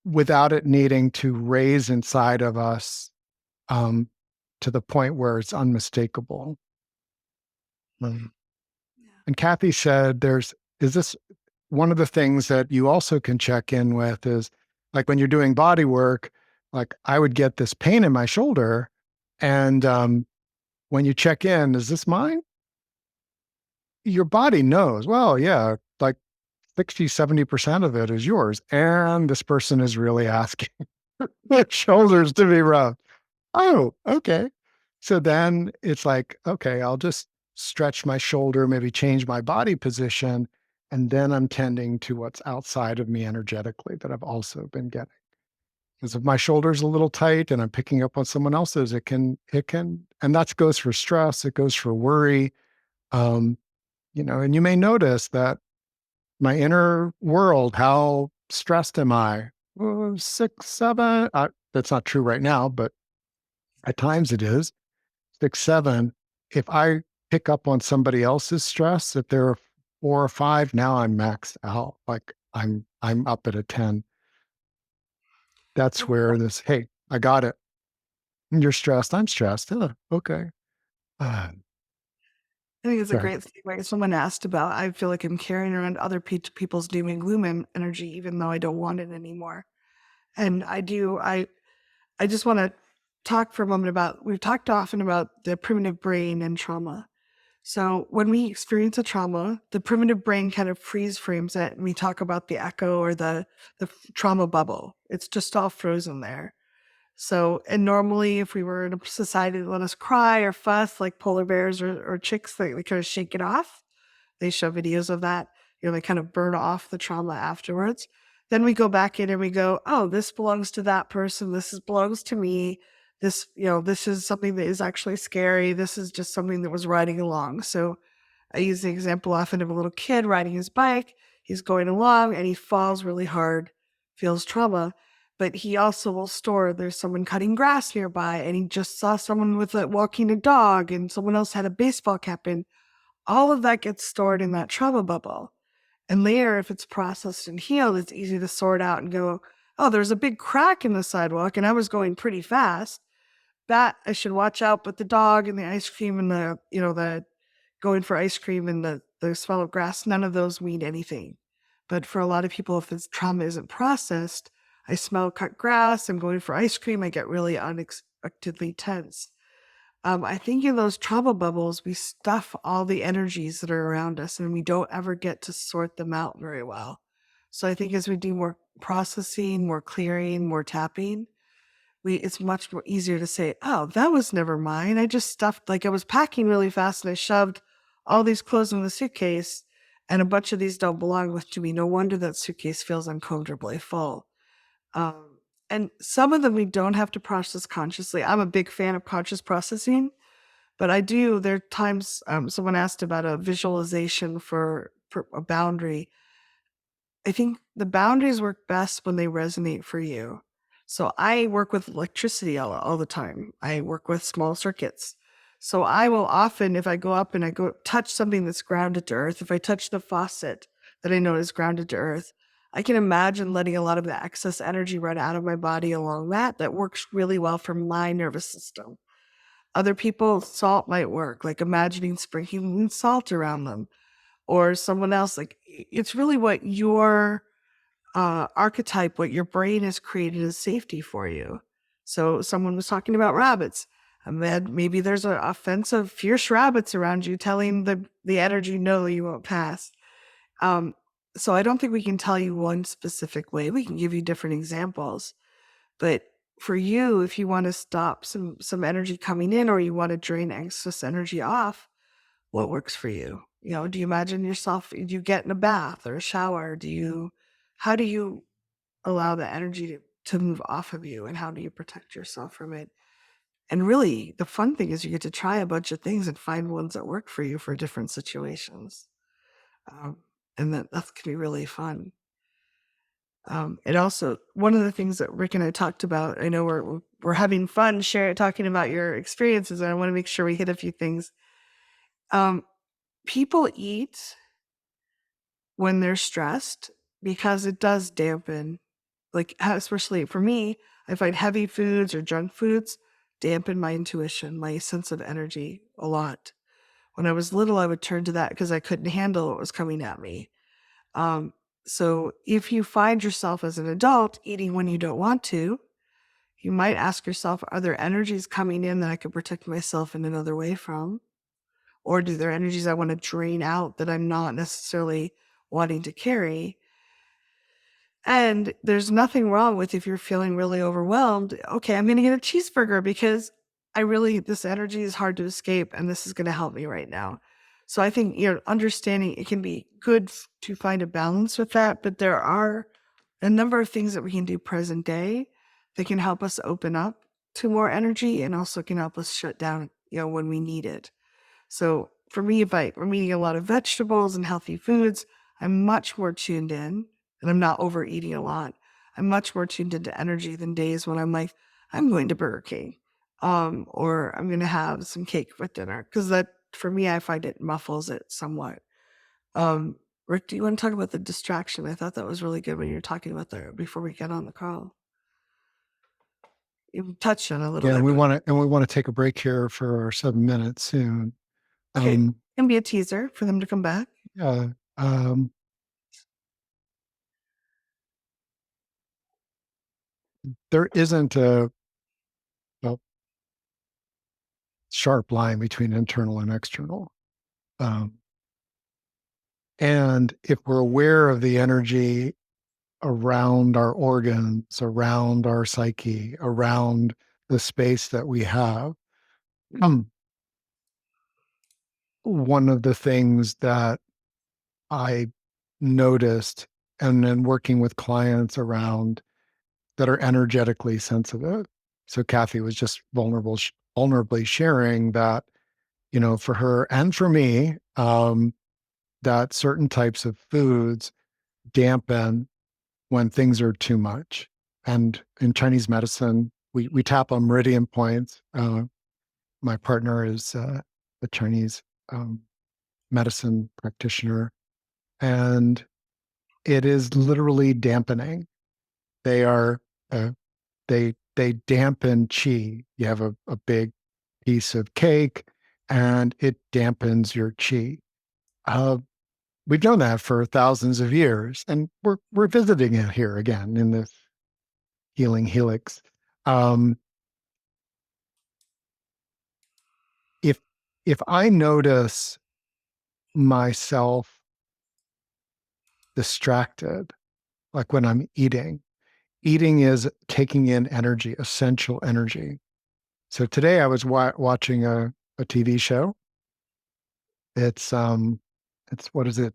without it needing to raise inside of us, um, to the point where it's unmistakable. Mm. Yeah. And Kathy said is this one of the things that you also can check in with is, like, when you're doing body work, like, I would get this pain in my shoulder, and, when you check in, "Is this mine?" your body knows, well, yeah, like 60, 70% of it is yours. And this person is really asking their shoulders to be rubbed. Oh, okay. So then it's like, okay, I'll just stretch my shoulder, maybe change my body position. And then I'm tending to what's outside of me energetically that I've also been getting. Because if my shoulder's a little tight and I'm picking up on someone else's, and that goes for stress, it goes for worry. Um, and you may notice that my inner world, how stressed am I? Oh, 6, 7. That's not true right now, but at times it is. 6, 7. If I pick up on somebody else's stress, if they're 4 or 5, now I'm maxed out. Like I'm up at a 10. That's where this, hey, I got it. You're stressed. I'm stressed. Okay. Uh, I think it's a sorry. great thing. Like someone asked about, I feel like I'm carrying around other people's doom and gloom energy, even though I don't want it anymore. And I do. I just want to talk for a moment about. We've talked often about the primitive brain and trauma. So when we experience a trauma, the primitive brain kind of freeze frames it, and we talk about the echo or the trauma bubble. It's just all frozen there. So, and normally, if we were in a society that let us cry or fuss like polar bears or chicks, they kind of shake it off. They show videos of that. They kind of burn off the trauma afterwards. Then we go back in and we go, oh, this belongs to that person. Belongs to me. This is something that is actually scary. This is just something that was riding along. So I use the example often of a little kid riding his bike. He's going along and he falls really hard, feels trauma, but he also will store there's someone cutting grass nearby and he just saw someone walking a dog and someone else had a baseball cap in. All of that gets stored in that trauma bubble. And later, if it's processed and healed, it's easy to sort out and go, oh, there's a big crack in the sidewalk and I was going pretty fast. That I should watch out. But the dog and the ice cream and the going for ice cream and the smell of grass, none of those mean anything. But for a lot of people, if this trauma isn't processed, I smell cut grass, I'm going for ice cream, I get really unexpectedly tense. I think in those trauma bubbles, we stuff all the energies that are around us and we don't ever get to sort them out very well. So I think as we do more processing, more clearing, more tapping, it's much more easier to say, oh, that was never mine. I just stuffed, like I was packing really fast and I shoved all these clothes in the suitcase and a bunch of these don't belong with to me. No wonder that suitcase feels uncomfortably full. And some of them we don't have to process consciously. I'm a big fan of conscious processing, but there are times someone asked about a visualization for a boundary. I think the boundaries work best when they resonate for you. So I work with electricity all the time. I work with small circuits. So I will often, if I go up and I go touch something that's grounded to earth, if I touch the faucet that I know is grounded to earth, I can imagine letting a lot of the excess energy run out of my body along that works really well for my nervous system. Other people, salt might work, like imagining sprinkling salt around them or someone else. Like it's really what your archetype, what your brain has created as safety for you. So someone was talking about rabbits. And then maybe there's a offensive, fierce rabbits around you telling the energy, no, you won't pass. So I don't think we can tell you one specific way. We can give you different examples. But for you, if you want to stop some energy coming in or you want to drain excess energy off, what works for you? Do you imagine yourself, do you get in a bath or a shower? How do you allow the energy to move off of you and how do you protect yourself from it? And really, the fun thing is you get to try a bunch of things and find ones that work for you for different situations. Um, and that can be really fun. And also, one of the things that Rick and I talked about, I know we're having fun talking about your experiences, and I want to make sure we hit a few things. People eat when they're stressed because it does dampen, like especially for me, I find heavy foods or junk foods dampen my intuition, my sense of energy a lot. When I was little, I would turn to that because I couldn't handle what was coming at me. Um, so if you find yourself as an adult eating when you don't want to, you might ask yourself, are there energies coming in that I could protect myself in another way from? or do there energies I want to drain out that I'm not necessarily wanting to carry? And there's nothing wrong with if you're feeling really overwhelmed, okay, I'm gonna get a cheeseburger because this energy is hard to escape and this is gonna help me right now. So I think, understanding it can be good to find a balance with that, but there are a number of things that we can do present day that can help us open up to more energy and also can help us shut down, when we need it. So for me, if I'm eating a lot of vegetables and healthy foods, I'm much more tuned in and I'm not overeating a lot. I'm much more tuned into energy than days when I'm like, I'm going to Burger King, or I'm going to have some cake with dinner. Because that, for me, I find it muffles it somewhat. Um, Rick, do you want to talk about the distraction? I thought that was really good when you were talking about that before we get on the call. You touched on it a little Yeah, bit, but we want to take a break here for our 7 minutes soon. okay, it Um, can be a teaser for them to come back. yeah, um, there isn't a sharp line between internal and external. Um, and if we're aware of the energy around our organs, around our psyche, around the space that we have, um, one of the things that I noticed and then working with clients around that are energetically sensitive. So Kathy was just vulnerably sharing that, for her and for me, that certain types of foods dampen when things are too much. And in Chinese medicine, we tap on meridian points. My partner is a Chinese um, medicine practitioner, and it is literally dampening. They are uh, they dampen qi. You have a big piece of cake, and it dampens your qi. Uh, we've known that for thousands of years, and we're visiting it here again in this healing helix. Um, if if I notice myself distracted, like when I'm eating is taking in energy, essential energy. So today I was watching a TV show. It's what is it?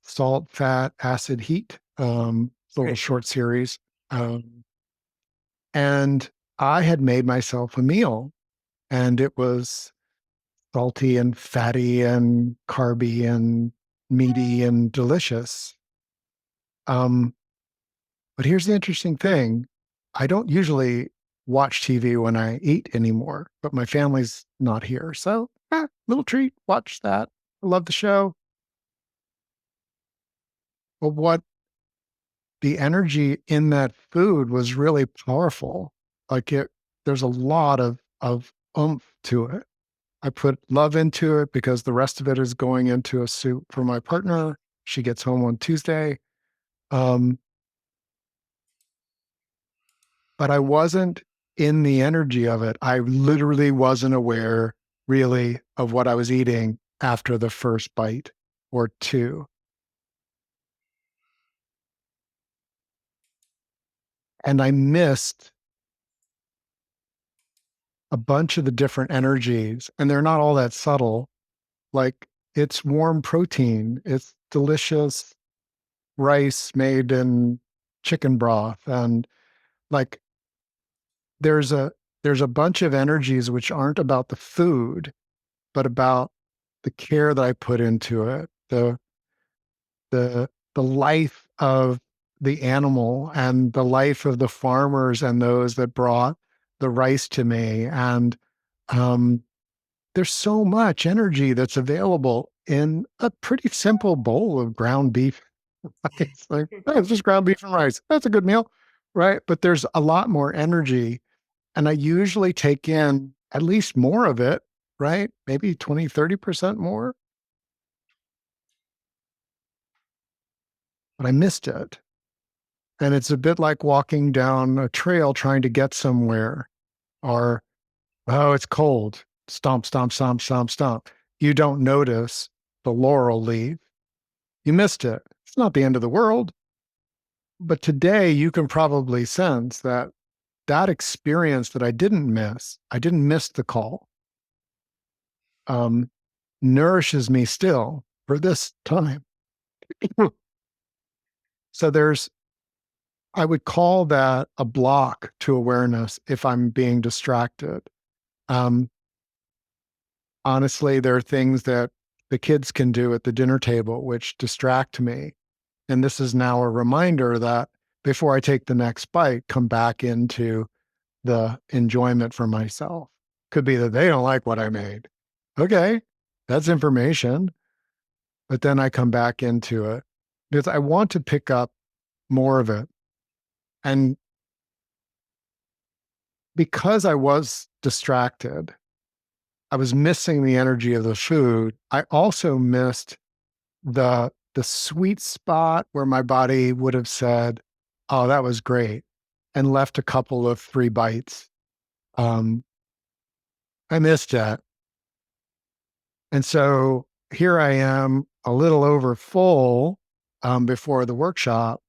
Salt, fat, acid, heat. Little Right. short series. Um, and I had made myself a meal, and it was salty and fatty and carby and meaty and delicious. Um, but here's the interesting thing. I don't usually watch TV when I eat anymore, but my family's not here. So, little treat, watch that. I love the show. But what the energy in that food was really powerful. There's a lot of oomph to it. I put love into it because the rest of it is going into a soup for my partner. She gets home on Tuesday. Um, but I wasn't in the energy of it. I literally wasn't aware really of what I was eating after the first bite or two. And I missed a bunch of the different energies, and they're not all that subtle. Like it's warm protein, it's delicious rice made in chicken broth, and like there's a there's a bunch of energies which aren't about the food, but about the care that I put into it, the life of the animal and the life of the farmers and those that brought the rice to me. And um, there's so much energy that's available in a pretty simple bowl of ground beef. It's like, oh, it's just ground beef and rice. That's a good meal, right? But there's a lot more energy. And I usually take in at least more of it, right? Maybe 20, 30% more, but I missed it. And it's a bit like walking down a trail trying to get somewhere, or, oh, it's cold. stomp, stomp, stomp, stomp, stomp. You don't notice the laurel leaf. You missed it. It's not the end of the world. But today you can probably sense that that experience that I didn't miss the call, um, nourishes me still for this time. So I would call that a block to awareness if I'm being distracted. Um, Honestly, there are things that the kids can do at the dinner table which distract me. And this is now a reminder that before I take the next bite, come back into the enjoyment for myself. Could be that they don't like what I made. Okay, that's information. But then I come back into it because I want to pick up more of it. And because I was distracted, I was missing the energy of the food. I also missed the sweet spot where my body would have said, "Oh, that was great," and left a couple of 3 bites. Um, I missed that. And so here I am a little over full, before the workshop.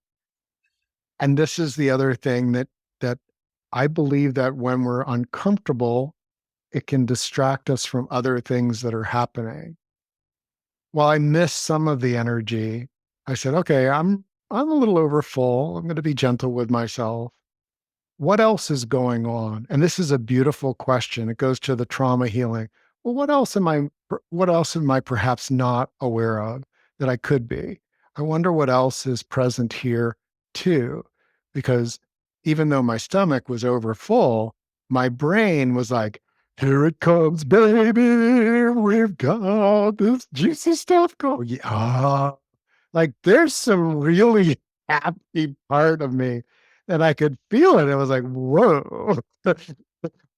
And this is the other thing that I believe that when we're uncomfortable, it can distract us from other things that are happening. While I missed some of the energy, I said, "Okay, I'm a little over full. I'm gonna be gentle with myself. What else is going on?" And this is a beautiful question. It goes to the trauma healing. Well, what else am I perhaps not aware of that I could be? I wonder what else is present here too. Because even though my stomach was over full, my brain was like, "Here it comes, baby. We've got this juicy stuff going." Yeah. Like there's some really happy part of me and I could feel it. It was like, whoa,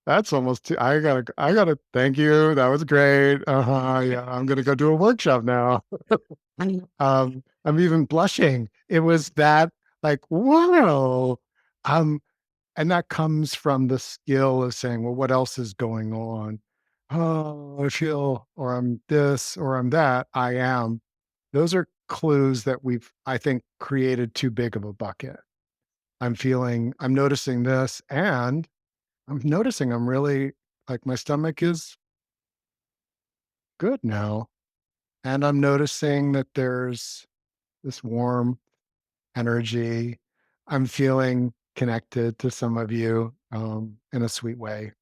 that's almost too, I gotta thank you. That was great. Uh-huh. Yeah, I'm gonna go do a workshop now. I'm even blushing. It was that like, wow. Um, and that comes from the skill of saying, well, what else is going on? Oh, I feel, or I'm this, or I'm that. I am. Those are clues that I think, created too big of a bucket. I'm noticing this, and I'm noticing I'm really like my stomach is good now. And I'm noticing that there's this warm energy. I'm feeling connected to some of you, in a sweet way.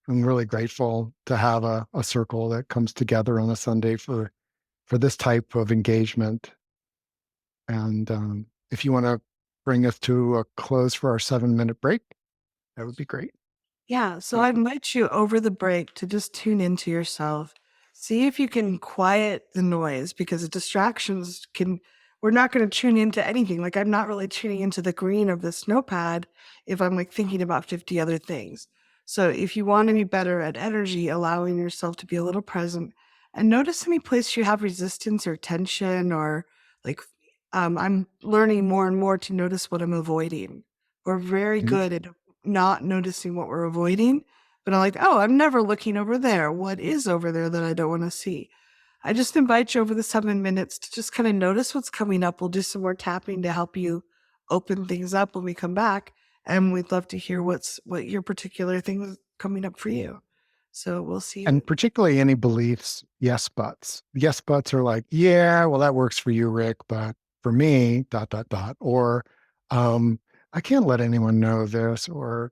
I'm really grateful to have a circle that comes together on a Sunday for this type of engagement. And if you want to bring us to a close for our 7-minute break, that would be great. Yeah, so I invite you over the break to just tune into yourself. See if you can quiet the noise because the distractions can, we're not going to tune into anything. Like, I'm not really tuning into the green of this notepad if I'm like thinking about 50 other things. So, if you want to be better at energy, allowing yourself to be a little present and notice any place you have resistance or tension or like, I'm learning more and more to notice what I'm avoiding. We're very Mhm. good at not noticing what we're avoiding, but I'm like, "Oh, I'm never looking over there. What is over there that I don't wanna see?" I just invite you over the 7 minutes to just kinda notice what's coming up. We'll do some more tapping to help you open things up when we come back, and we'd love to hear what your particular thing is coming up for you. So we'll see And you. particularly any beliefs, yes buts. Yes buts are like, yeah, well, that works for you, Rick, but for me, dot, dot, dot. Or um, I can't let anyone know this, or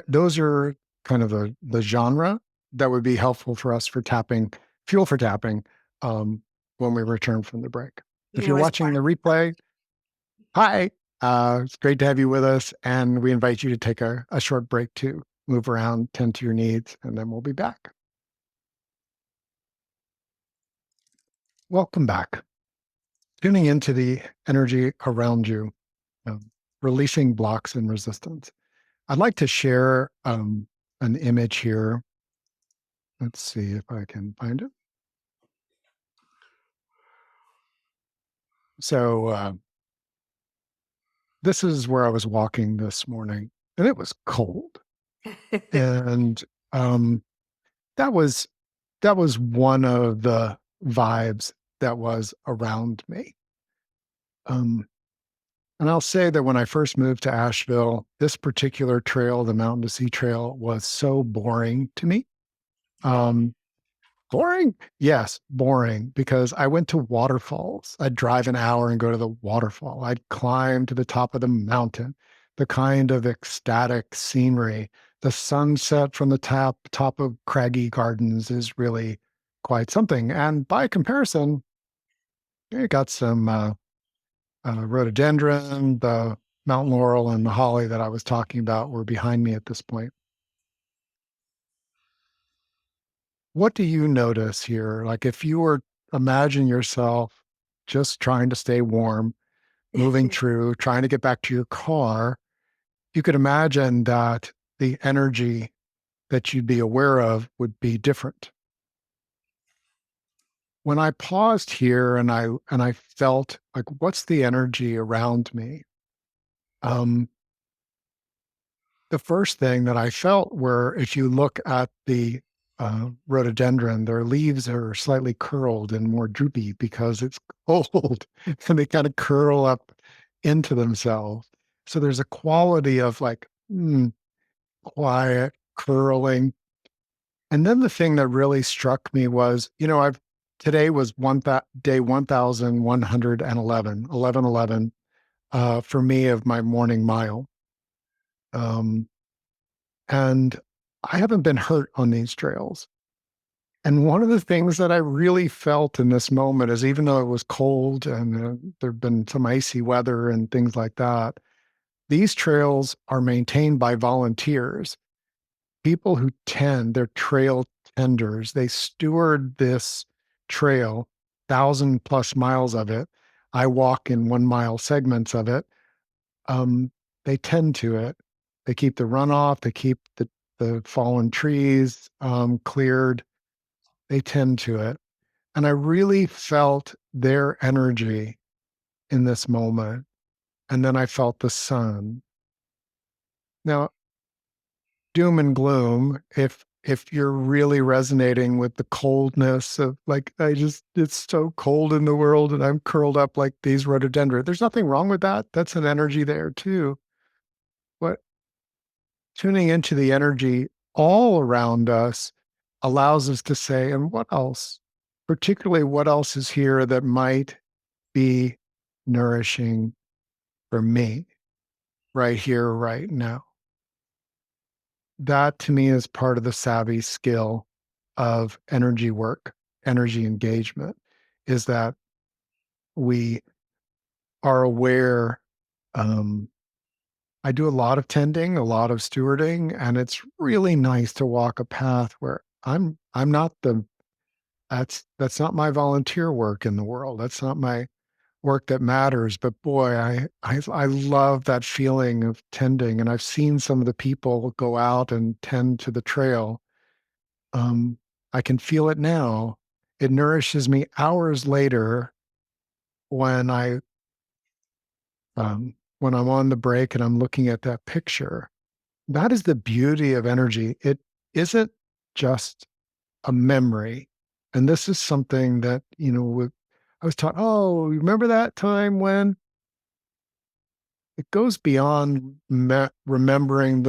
those are kind of the genre that would be helpful for us for tapping, fuel for tapping, um, when we return from the break. You If can you're always watching find the replay, hi. It's great to have you with us. And we invite you to take a short break to move around, tend to your needs, and then we'll be back. Welcome back. Tuning into the energy around you, releasing blocks and resistance. I'd like to share an image here. Let's see if I can find it. So, this is where I was walking this morning, and it was cold. And um, that was that was one of the vibes that was around me. Um, and I'll say that when I first moved to Asheville, this particular trail, the Mountain to Sea Trail, was so boring to me. Um, Boring? Yes, boring, because I went to waterfalls. I'd drive an hour and go to the waterfall. I'd climb to the top of the mountain, the kind of ecstatic scenery. The sunset from the top of Craggy Gardens is really quite something. And by comparison, you got some rhododendron, the mountain laurel, and the holly that I was talking about were behind me at this point. What do you notice here? Like if you were imagine yourself just trying to stay warm, moving through, trying to get back to your car, you could imagine that the energy that you'd be aware of would be different. When I paused here and I felt like what's the energy around me? Um, the first thing that I felt were if you look at the rhododendron, their leaves are slightly curled and more droopy because it's cold and they kind of curl up into themselves. So there's a quality of like quiet curling. And then the thing that really struck me was, I've today was day 1111, 1111 for me of my morning mile. Um, And I haven't been hurt on these trails. And one of the things that I really felt in this moment is even though it was cold and there've been some icy weather and things like that, these trails are maintained by volunteers, people who tend, they're trail tenders. They steward this trail, 1,000+ miles of it. I walk in 1 mile segments of it. um, they tend to it. They keep the runoff, they keep the fallen trees cleared. They tend to it. And I really felt their energy in this moment. And then I felt the sun. Now, doom and gloom, if you're really resonating with the coldness of like, it's so cold in the world and I'm curled up like these rhododendron. There's nothing wrong with that. That's an energy there too. But tuning into the energy all around us allows us to say, and what else? Particularly, what else is here that might be nourishing for me right here, right now? That to me is part of the savvy skill of energy work, energy engagement, is that we are aware. Um, I do a lot of tending, a lot of stewarding, and it's really nice to walk a path where I'm not the that's not my volunteer work in the world. That's not my work that matters. But boy, I love that feeling of tending, and I've seen some of the people go out and tend to the trail. Um, I can feel it now. It nourishes me hours later when when I'm on the break and I'm looking at that picture. That is the beauty of energy. It isn't just a memory. And this is something that, I was taught, oh, remember that time when it goes beyond remembering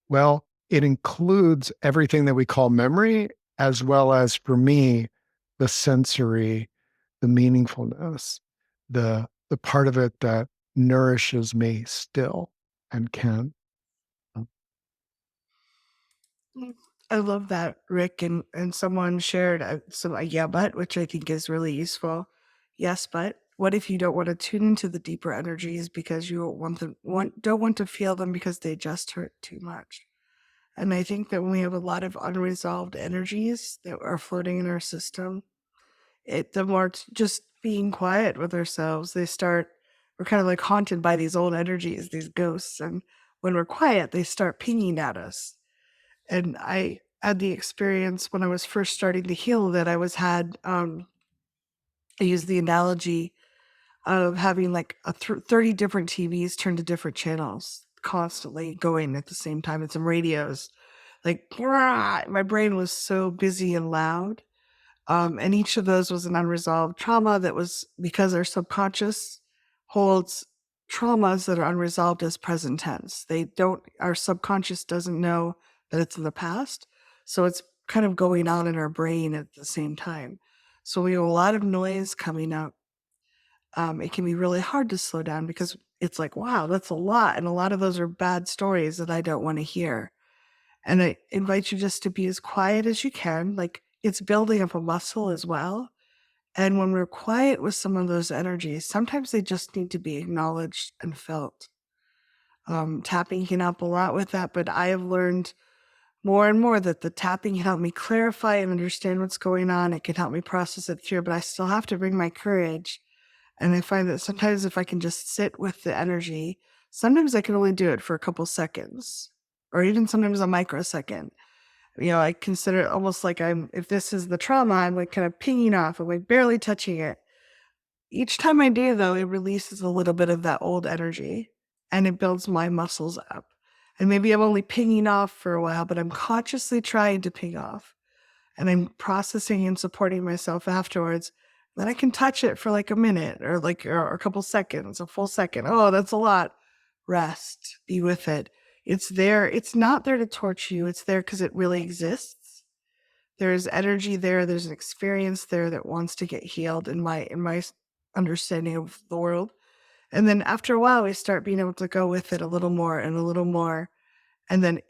well, it includes everything that we call memory, as well as for me, the sensory, the meaningfulness, the part of it that nourishes me still and can. Mm. I love that, Rick, and someone shared some yeah, but which I think is really useful. Yes, but what if you don't want to tune into the deeper energies because you don't want to feel them because they just hurt too much? And I think that when we have a lot of unresolved energies that are floating in our system, the more just being quiet with ourselves, we're kind of like haunted by these old energies, these ghosts, and when we're quiet, they start pinging at us. And I had the experience when I was first starting to heal that I used the analogy of having like 30 different TVs turned to different channels constantly going at the same time and some radios like, "Grah!" My brain was so busy and loud. And each of those was an unresolved trauma that was because our subconscious holds traumas that are unresolved as present tense. Our subconscious doesn't know that it's in the past. So it's kind of going on in our brain at the same time. So we have a lot of noise coming up. It can be really hard to slow down because it's like, wow, that's a lot. And a lot of those are bad stories that I don't want to hear. And I invite you just to be as quiet as you can. Like it's building up a muscle as well. And when we're quiet with some of those energies, sometimes they just need to be acknowledged and felt. Tapping can help a lot with that, but I have learned more and more that the tapping can help me clarify and understand what's going on. It can help me process it through, but I still have to bring my courage. And I find that sometimes if I can just sit with the energy, sometimes I can only do it for a couple seconds or even sometimes a microsecond. I consider it almost like if this is the trauma, I'm like kind of pinging off, I'm like barely touching it. Each time I do, though, it releases a little bit of that old energy and it builds my muscles up. And maybe I'm only pinging off for a while, but I'm consciously trying to ping off and I'm processing and supporting myself afterwards. Then I can touch it for like a minute or a couple seconds, a full second. Oh, that's a lot. Rest, be with it. It's there. It's not there to torture you. It's there because it really exists. There's energy there. There's an experience there that wants to get healed in my understanding of the world. And then after a while, we start being able to go with it a little more and a little more. And then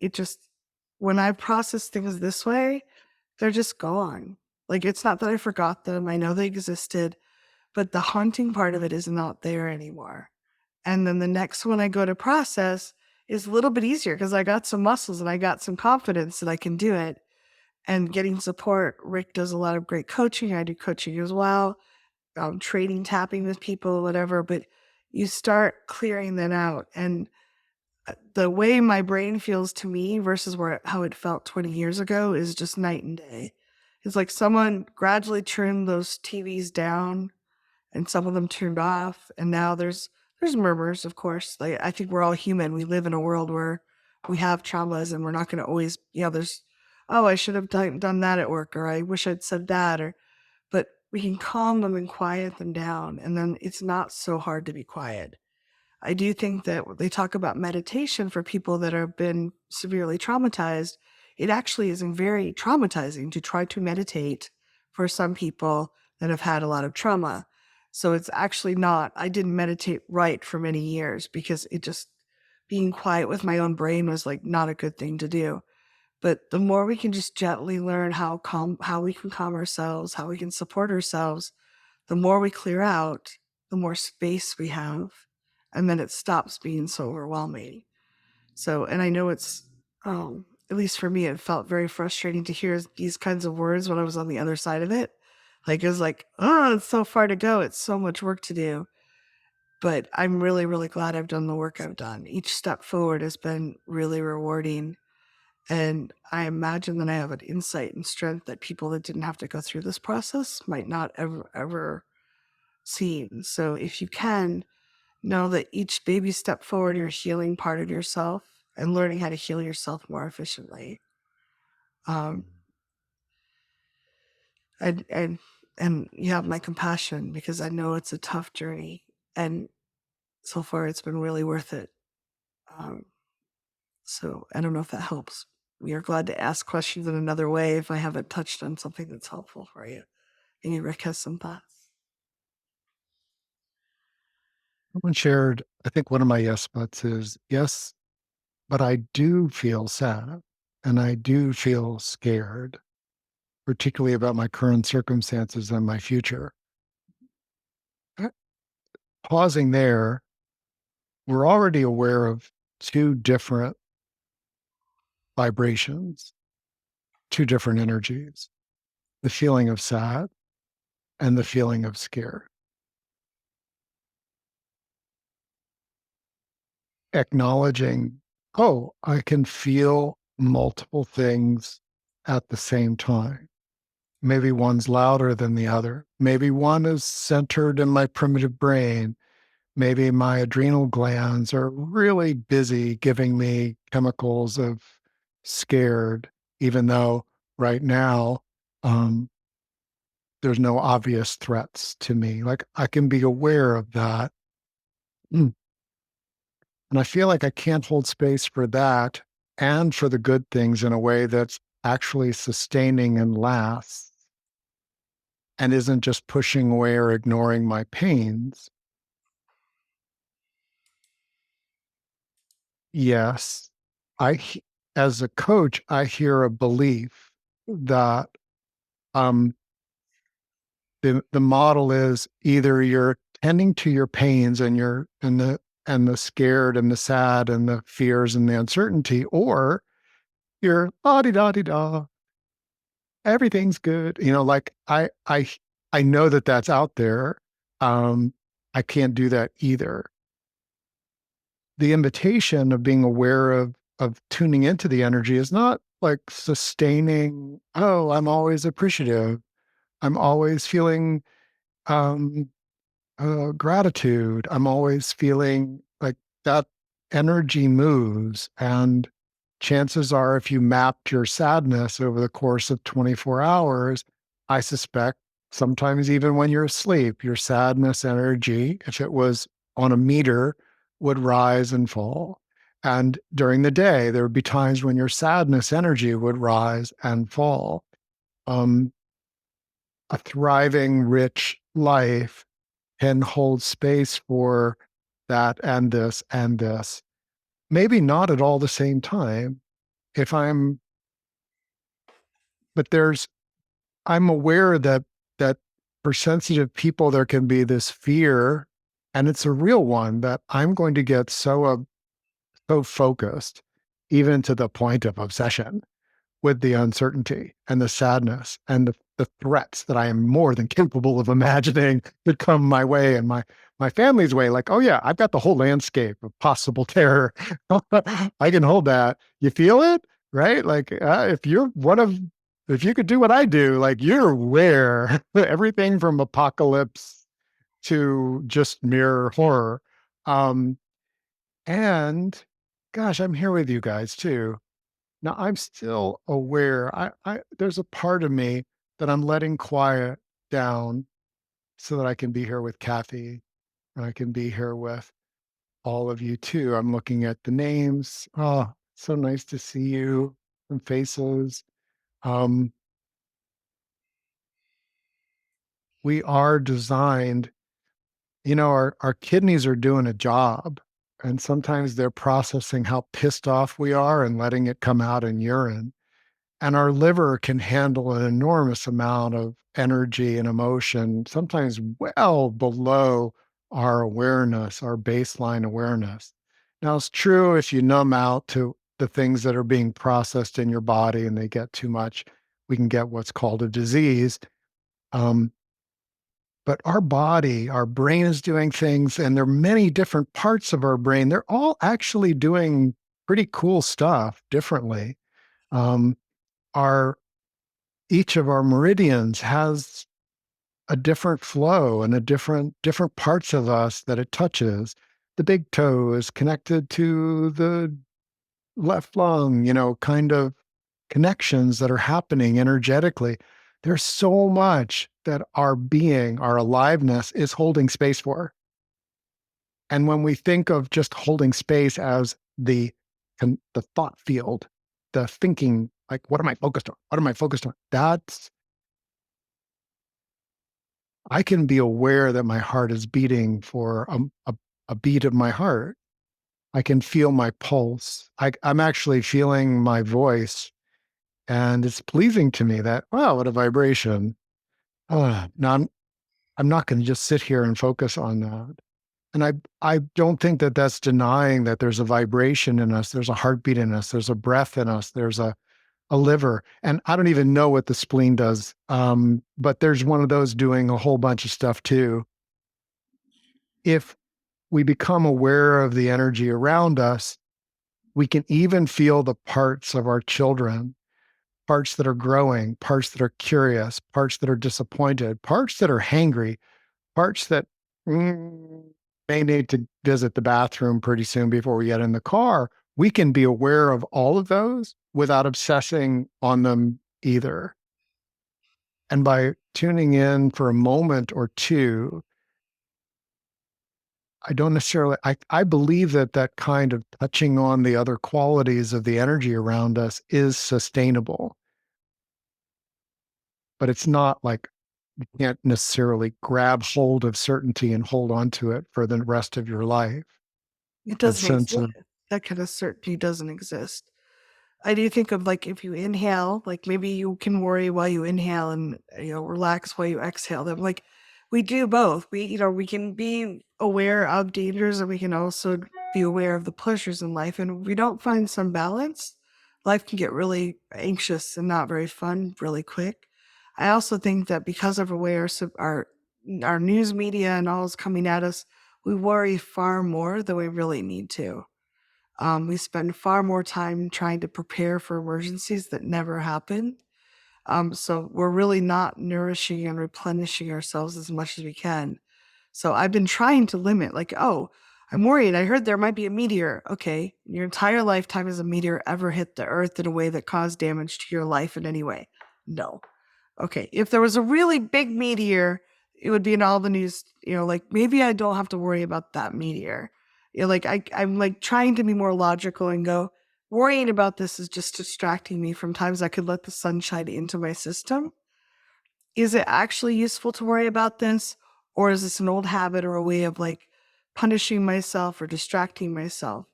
when I process things this way, they're just gone. Like it's not that I forgot them. I know they existed, but the haunting part of it is not there anymore. And then the next one I go to process is a little bit easier because I got some muscles and I got some confidence that I can do it. And getting support. Rick does a lot of great coaching. I do coaching as well, trading, tapping with people, whatever. But you start clearing that out. And the way my brain feels to me versus how it felt 20 years ago is just night and day. It's like someone gradually turned those TVs down and some of them turned off. And now there's murmurs, of course. Like I think we're all human. We live in a world where we have traumas and we're not going to always, there's, oh, I should have done that at work, or I wish I'd said that, but we can calm them and quiet them down. And then it's not so hard to be quiet. I do think that they talk about meditation for people that have been severely traumatized. It actually is very traumatizing to try to meditate for some people that have had a lot of trauma. So it's actually not, I didn't meditate right for many years because being quiet with my own brain was like not a good thing to do. But the more we can just gently learn how we can calm ourselves, how we can support ourselves, the more we clear out, the more space we have, and then it stops being so overwhelming. So, and I know at least for me, it felt very frustrating to hear these kinds of words when I was on the other side of it. Like, it was like, oh, it's so far to go. It's so much work to do. But I'm really, really glad I've done the work I've done. Each step forward has been really rewarding. And I imagine that I have an insight and strength that people that didn't have to go through this process might not ever see. So if you can, know that each baby step forward, you're healing part of yourself and learning how to heal yourself more efficiently. Um, and, and, and you have my compassion because I know it's a tough journey. And so far it's been really worth it. Um, so I don't know if that helps. We are glad to ask questions in another way if I haven't touched on something that's helpful for you. Maybe Rick has some thoughts. Someone shared, I think one of my yes buts is yes, but I do feel sad and I do feel scared, particularly about my current circumstances and my future. Uh, Pausing there, we're already aware of two different vibrations, two different energies, the feeling of sad and the feeling of scare. Acknowledging, oh, I can feel multiple things at the same time. Maybe one's louder than the other. Maybe one is centered in my primitive brain. Maybe my adrenal glands are really busy giving me chemicals of scared, even though right now um, there's no obvious threats to me. Like I can be aware of that. Mm. And I feel like I can't hold space for that and for the good things in a way that's actually sustaining and lasts and isn't just pushing away or ignoring my pains. Yes, I, as a coach, I hear a belief that um, the model is either you're tending to your pains and the scared and the sad and the fears and the uncertainty, or you're ah di da di da, everything's good. Like I know that that's out there. Um, I can't do that either. The invitation of being aware of tuning into the energy is not like sustaining, oh, I'm always appreciative. I'm always feeling um gratitude. I'm always feeling like that energy moves. And chances are, if you mapped your sadness over the course of 24 hours, I suspect sometimes even when you're asleep, your sadness energy, if it was on a meter, would rise and fall. And during the day, there would be times when your sadness energy would rise and fall. Um, a thriving, rich life can hold space for that and this and this. Maybe not at all the same time. If I'm, but I'm aware that for sensitive people, there can be this fear, and it's a real one that I'm going to get so focused, even to the point of obsession, with the uncertainty and the sadness and the threats that I am more than capable of imagining that come my way and my family's way. Like, oh yeah, I've got the whole landscape of possible terror. I can hold that. You feel it, right? Like, if you could do what I do, like you're aware everything from apocalypse to just mere horror. Um, and gosh, I'm here with you guys too. Now I'm still aware. There's a part of me that I'm letting quiet down so that I can be here with Kathy and I can be here with all of you too. I'm looking at the names. Oh, so nice to see you and faces. Um, we are designed, our kidneys are doing a job, and sometimes they're processing how pissed off we are and letting it come out in urine. And our liver can handle an enormous amount of energy and emotion, sometimes well below our awareness, our baseline awareness. Now, it's true if you numb out to the things that are being processed in your body and they get too much, we can get what's called a disease. Um, but our body, our brain is doing things, and there are many different parts of our brain. They're all actually doing pretty cool stuff differently. Um, our Each of our meridians has a different flow and a different parts of us that it touches. The big toe is connected to the left lung, kind of connections that are happening energetically. There's so much that our being, our aliveness is holding space for. And when we think of just holding space as the thought field, the thinking, like, what am I focused on? What am I focused on? I can be aware that my heart is beating for a beat of my heart. I can feel my pulse. I'm actually feeling my voice, and it's pleasing to me that, wow, what a vibration. Now I'm not going to just sit here and focus on that. And I don't think that that's denying that there's a vibration in us, there's a heartbeat in us, there's a breath in us, there's a liver. And I don't even know what the spleen does. But there's one of those doing a whole bunch of stuff too. If we become aware of the energy around us, we can even feel the parts of our children, parts that are growing, parts that are curious, parts that are disappointed, parts that are hangry, parts that may need to visit the bathroom pretty soon before we get in the car, we can be aware of all of those without obsessing on them either. And by tuning in for a moment or two, I don't necessarily, I believe that that kind of touching on the other qualities of the energy around us is sustainable, but it's not like you can't necessarily grab hold of certainty and hold on to it for the rest of your life. It That doesn't sense exist. of, That kind of certainty doesn't exist. I do think of like if you inhale, like maybe you can worry while you inhale and relax while you exhale. Them like we do both. We can be aware of dangers and we can also be aware of the pleasures in life. And if we don't find some balance, life can get really anxious and not very fun really quick. I also think that because of the way our news media and all is coming at us, we worry far more than we really need to. We spend far more time trying to prepare for emergencies that never happen. So we're really not nourishing and replenishing ourselves as much as we can. So I've been trying to limit, like, oh, I'm worried. I heard there might be a meteor. Okay. Your entire lifetime has a meteor ever hit the earth in a way that caused damage to your life in any way? No. Okay, if there was a really big meteor, it would be in all the news, like maybe I don't have to worry about that meteor. Like I'm like trying to be more logical and go, worrying about this is just distracting me from times I could let the sunshine into my system. Is it actually useful to worry about this? Or is this an old habit or a way of like punishing myself or distracting myself?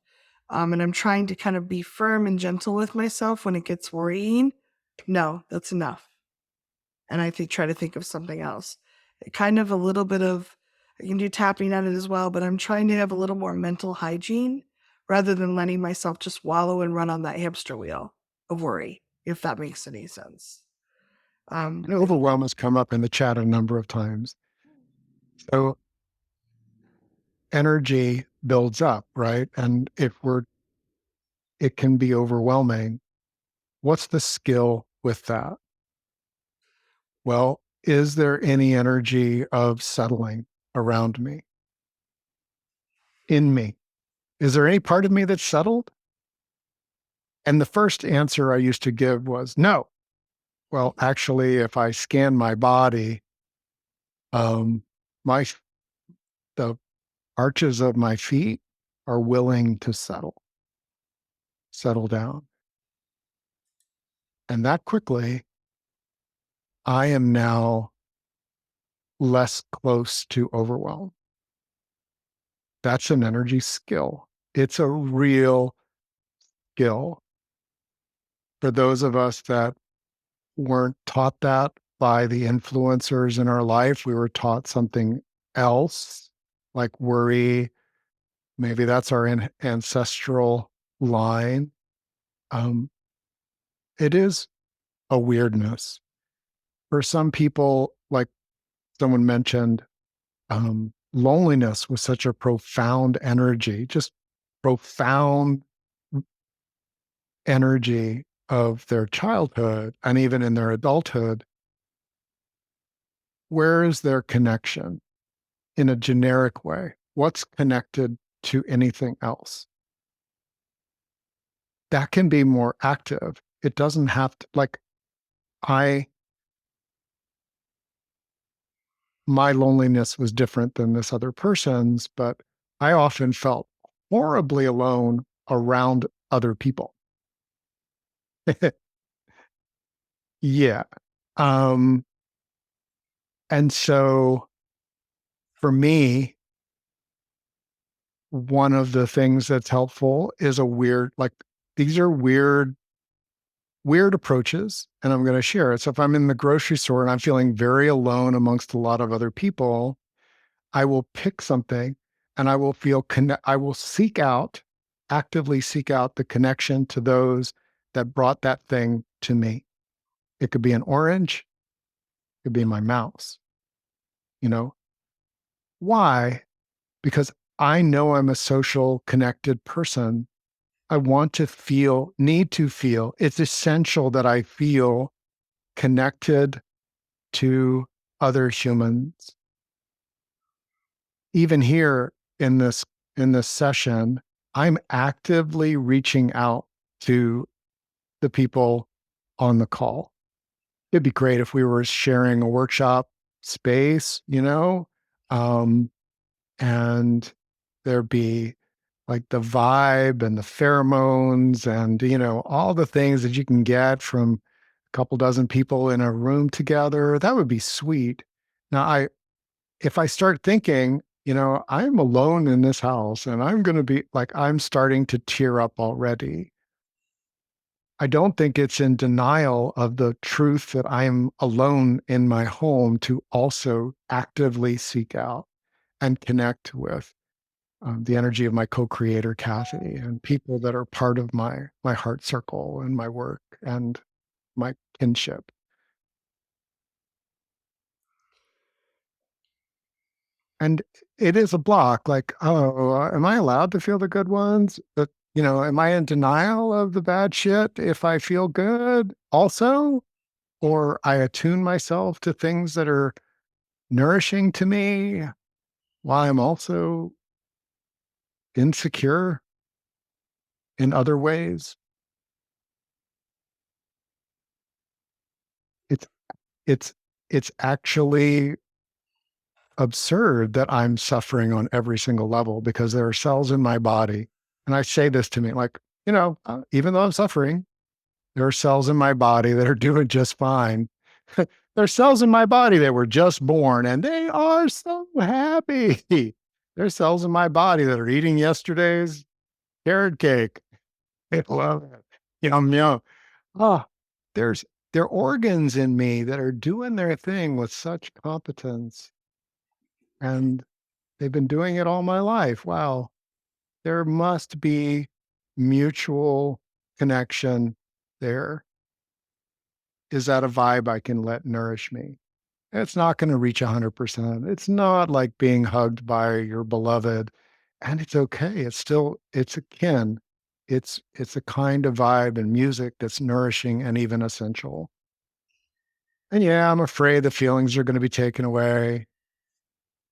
And I'm trying to kind of be firm and gentle with myself when it gets worrying. No, that's enough, and I try to think of something else. Kind of a little bit of, I can do tapping on it as well, but I'm trying to have a little more mental hygiene rather than letting myself just wallow and run on that hamster wheel of worry, if that makes any sense. and overwhelm has come up in the chat a number of times. So energy builds up, right? And it can be overwhelming. What's the skill with that? Well, is there any energy of settling around me, in me? Is there any part of me that's settled? And the first answer I used to give was no. Well, actually, if I scan my body, um, my the arches of my feet are willing to settle down. And that quickly, I am now less close to overwhelm. That's an energy skill. It's a real skill. For those of us that weren't taught that by the influencers in our life, we were taught something else, like worry. Maybe that's our ancestral line. Um, it is a weirdness. For some people, like someone mentioned, loneliness was such a profound energy, just profound energy of their childhood and even in their adulthood. Where is their connection in a generic way? What's connected to anything else? That can be more active. It doesn't have to, like, I, my loneliness was different than this other person's, but I often felt horribly alone around other people. Yeah. Um, and so for me, one of the things that's helpful is like these are weird approaches, and I'm going to share it. So if I'm in the grocery store and I'm feeling very alone amongst a lot of other people, I will pick something and I will actively seek out the connection to those that brought that thing to me. It could be an orange, it could be my mouse, you know. Why? Because I know I'm a social connected person. I need to feel. It's essential that I feel connected to other humans. Even here in this session, I'm actively reaching out to the people on the call. It'd be great if we were sharing a workshop space, um, and there'd be like the vibe and the pheromones and, all the things that you can get from a couple dozen people in a room together. That would be sweet. Now, if I start thinking, I'm alone in this house and I'm going to be like, I'm starting to tear up already. I don't think it's in denial of the truth that I'm alone in my home to also actively seek out and connect with the energy of my co-creator, Kathy, and people that are part of my heart circle and my work and my kinship. And it is a block, like, oh, am I allowed to feel the good ones? But, am I in denial of the bad shit if I feel good also? Or I attune myself to things that are nourishing to me while I'm also insecure in other ways. It's it's it's actually absurd that I'm suffering on every single level because there are cells in my body. And I say this to me like, even though I'm suffering, there are cells in my body that are doing just fine. There are cells in my body that were just born and they are so happy. There's cells in my body that are eating yesterday's carrot cake. I love it. Yum, yum. Oh, there's there are organs in me that are doing their thing with such competence. And they've been doing it all my life. Wow. There must be mutual connection there. Is that a vibe I can let nourish me? It's not going to reach 100%. It's not like being hugged by your beloved. And it's okay. It's akin. It's a kind of vibe and music that's nourishing and even essential. And yeah, I'm afraid the feelings are going to be taken away.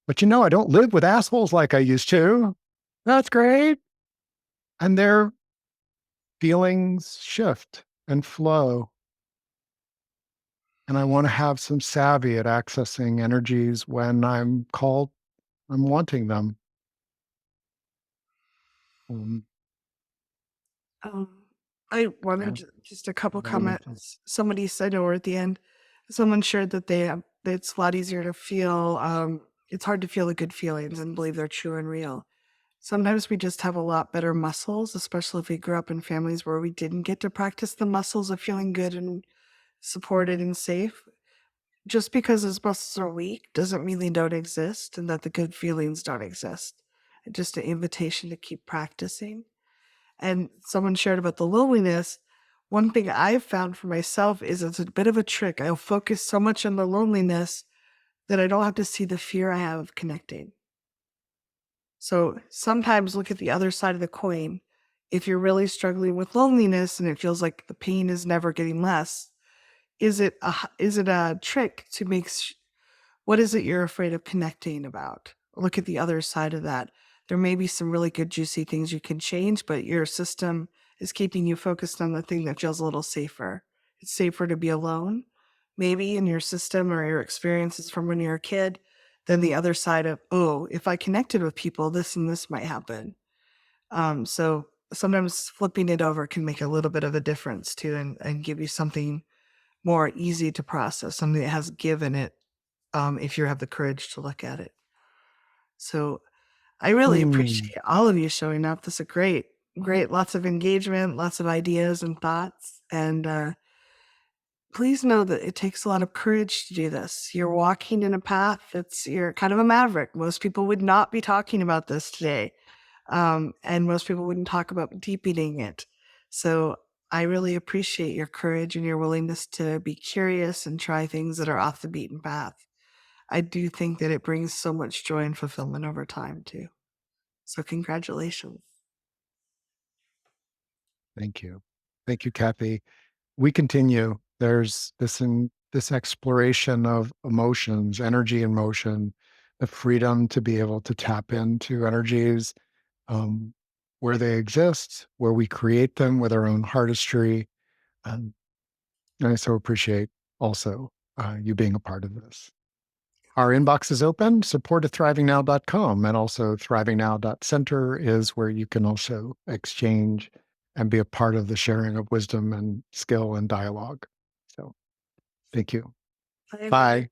But I don't live with assholes like I used to. That's great. And their feelings shift and flow. And I want to have some savvy at accessing energies when I'm wanting them. Um, Um, I wanted yeah. just a couple Mhm. comments. Somebody said over at the end, someone shared that that it's a lot easier to feel. It's hard to feel the good feelings and believe they're true and real. Sometimes we just have a lot better muscles, especially if we grew up in families where we didn't get to practice the muscles of feeling good and supported and safe. Just because those muscles are weak doesn't mean they don't exist and that the good feelings don't exist. It's just an invitation to keep practicing. And someone shared about the loneliness. One thing I've found for myself is it's a bit of a trick. I'll focus so much on the loneliness that I don't have to see the fear I have of connecting. So sometimes look at the other side of the coin. If you're really struggling with loneliness and it feels like the pain is never getting less, is it a trick to what is it you're afraid of connecting about? Look at the other side of that. There may be some really good, juicy things you can change, but your system is keeping you focused on the thing that feels a little safer. It's safer to be alone, maybe in your system or your experiences from when you're a kid, than the other side of, oh, if I connected with people, this and this might happen. So sometimes flipping it over can make a little bit of a difference too and give you something more easy to process, something that has give in it if you have the courage to look at it. So I really Mm, appreciate all of you showing up. This is great, great, lots of engagement, lots of ideas and thoughts. And please know that it takes a lot of courage to do this. You're walking in a path you're kind of a maverick. Most people would not be talking about this today. And most people wouldn't talk about deepening it. So I really appreciate your courage and your willingness to be curious and try things that are off the beaten path. I do think that it brings so much joy and fulfillment over time too. So congratulations. thank you. Thank you, Kathy. We continue. There's this exploration of emotions, energy and motion, the freedom to be able to tap into energies. Um, where they exist, where we create them with our own artistry. And I so appreciate also you being a part of this. Our inbox is open, support at thrivingnow.com, and also thrivingnow.center is where you can also exchange and be a part of the sharing of wisdom and skill and dialogue. So thank you. Bye. Bye.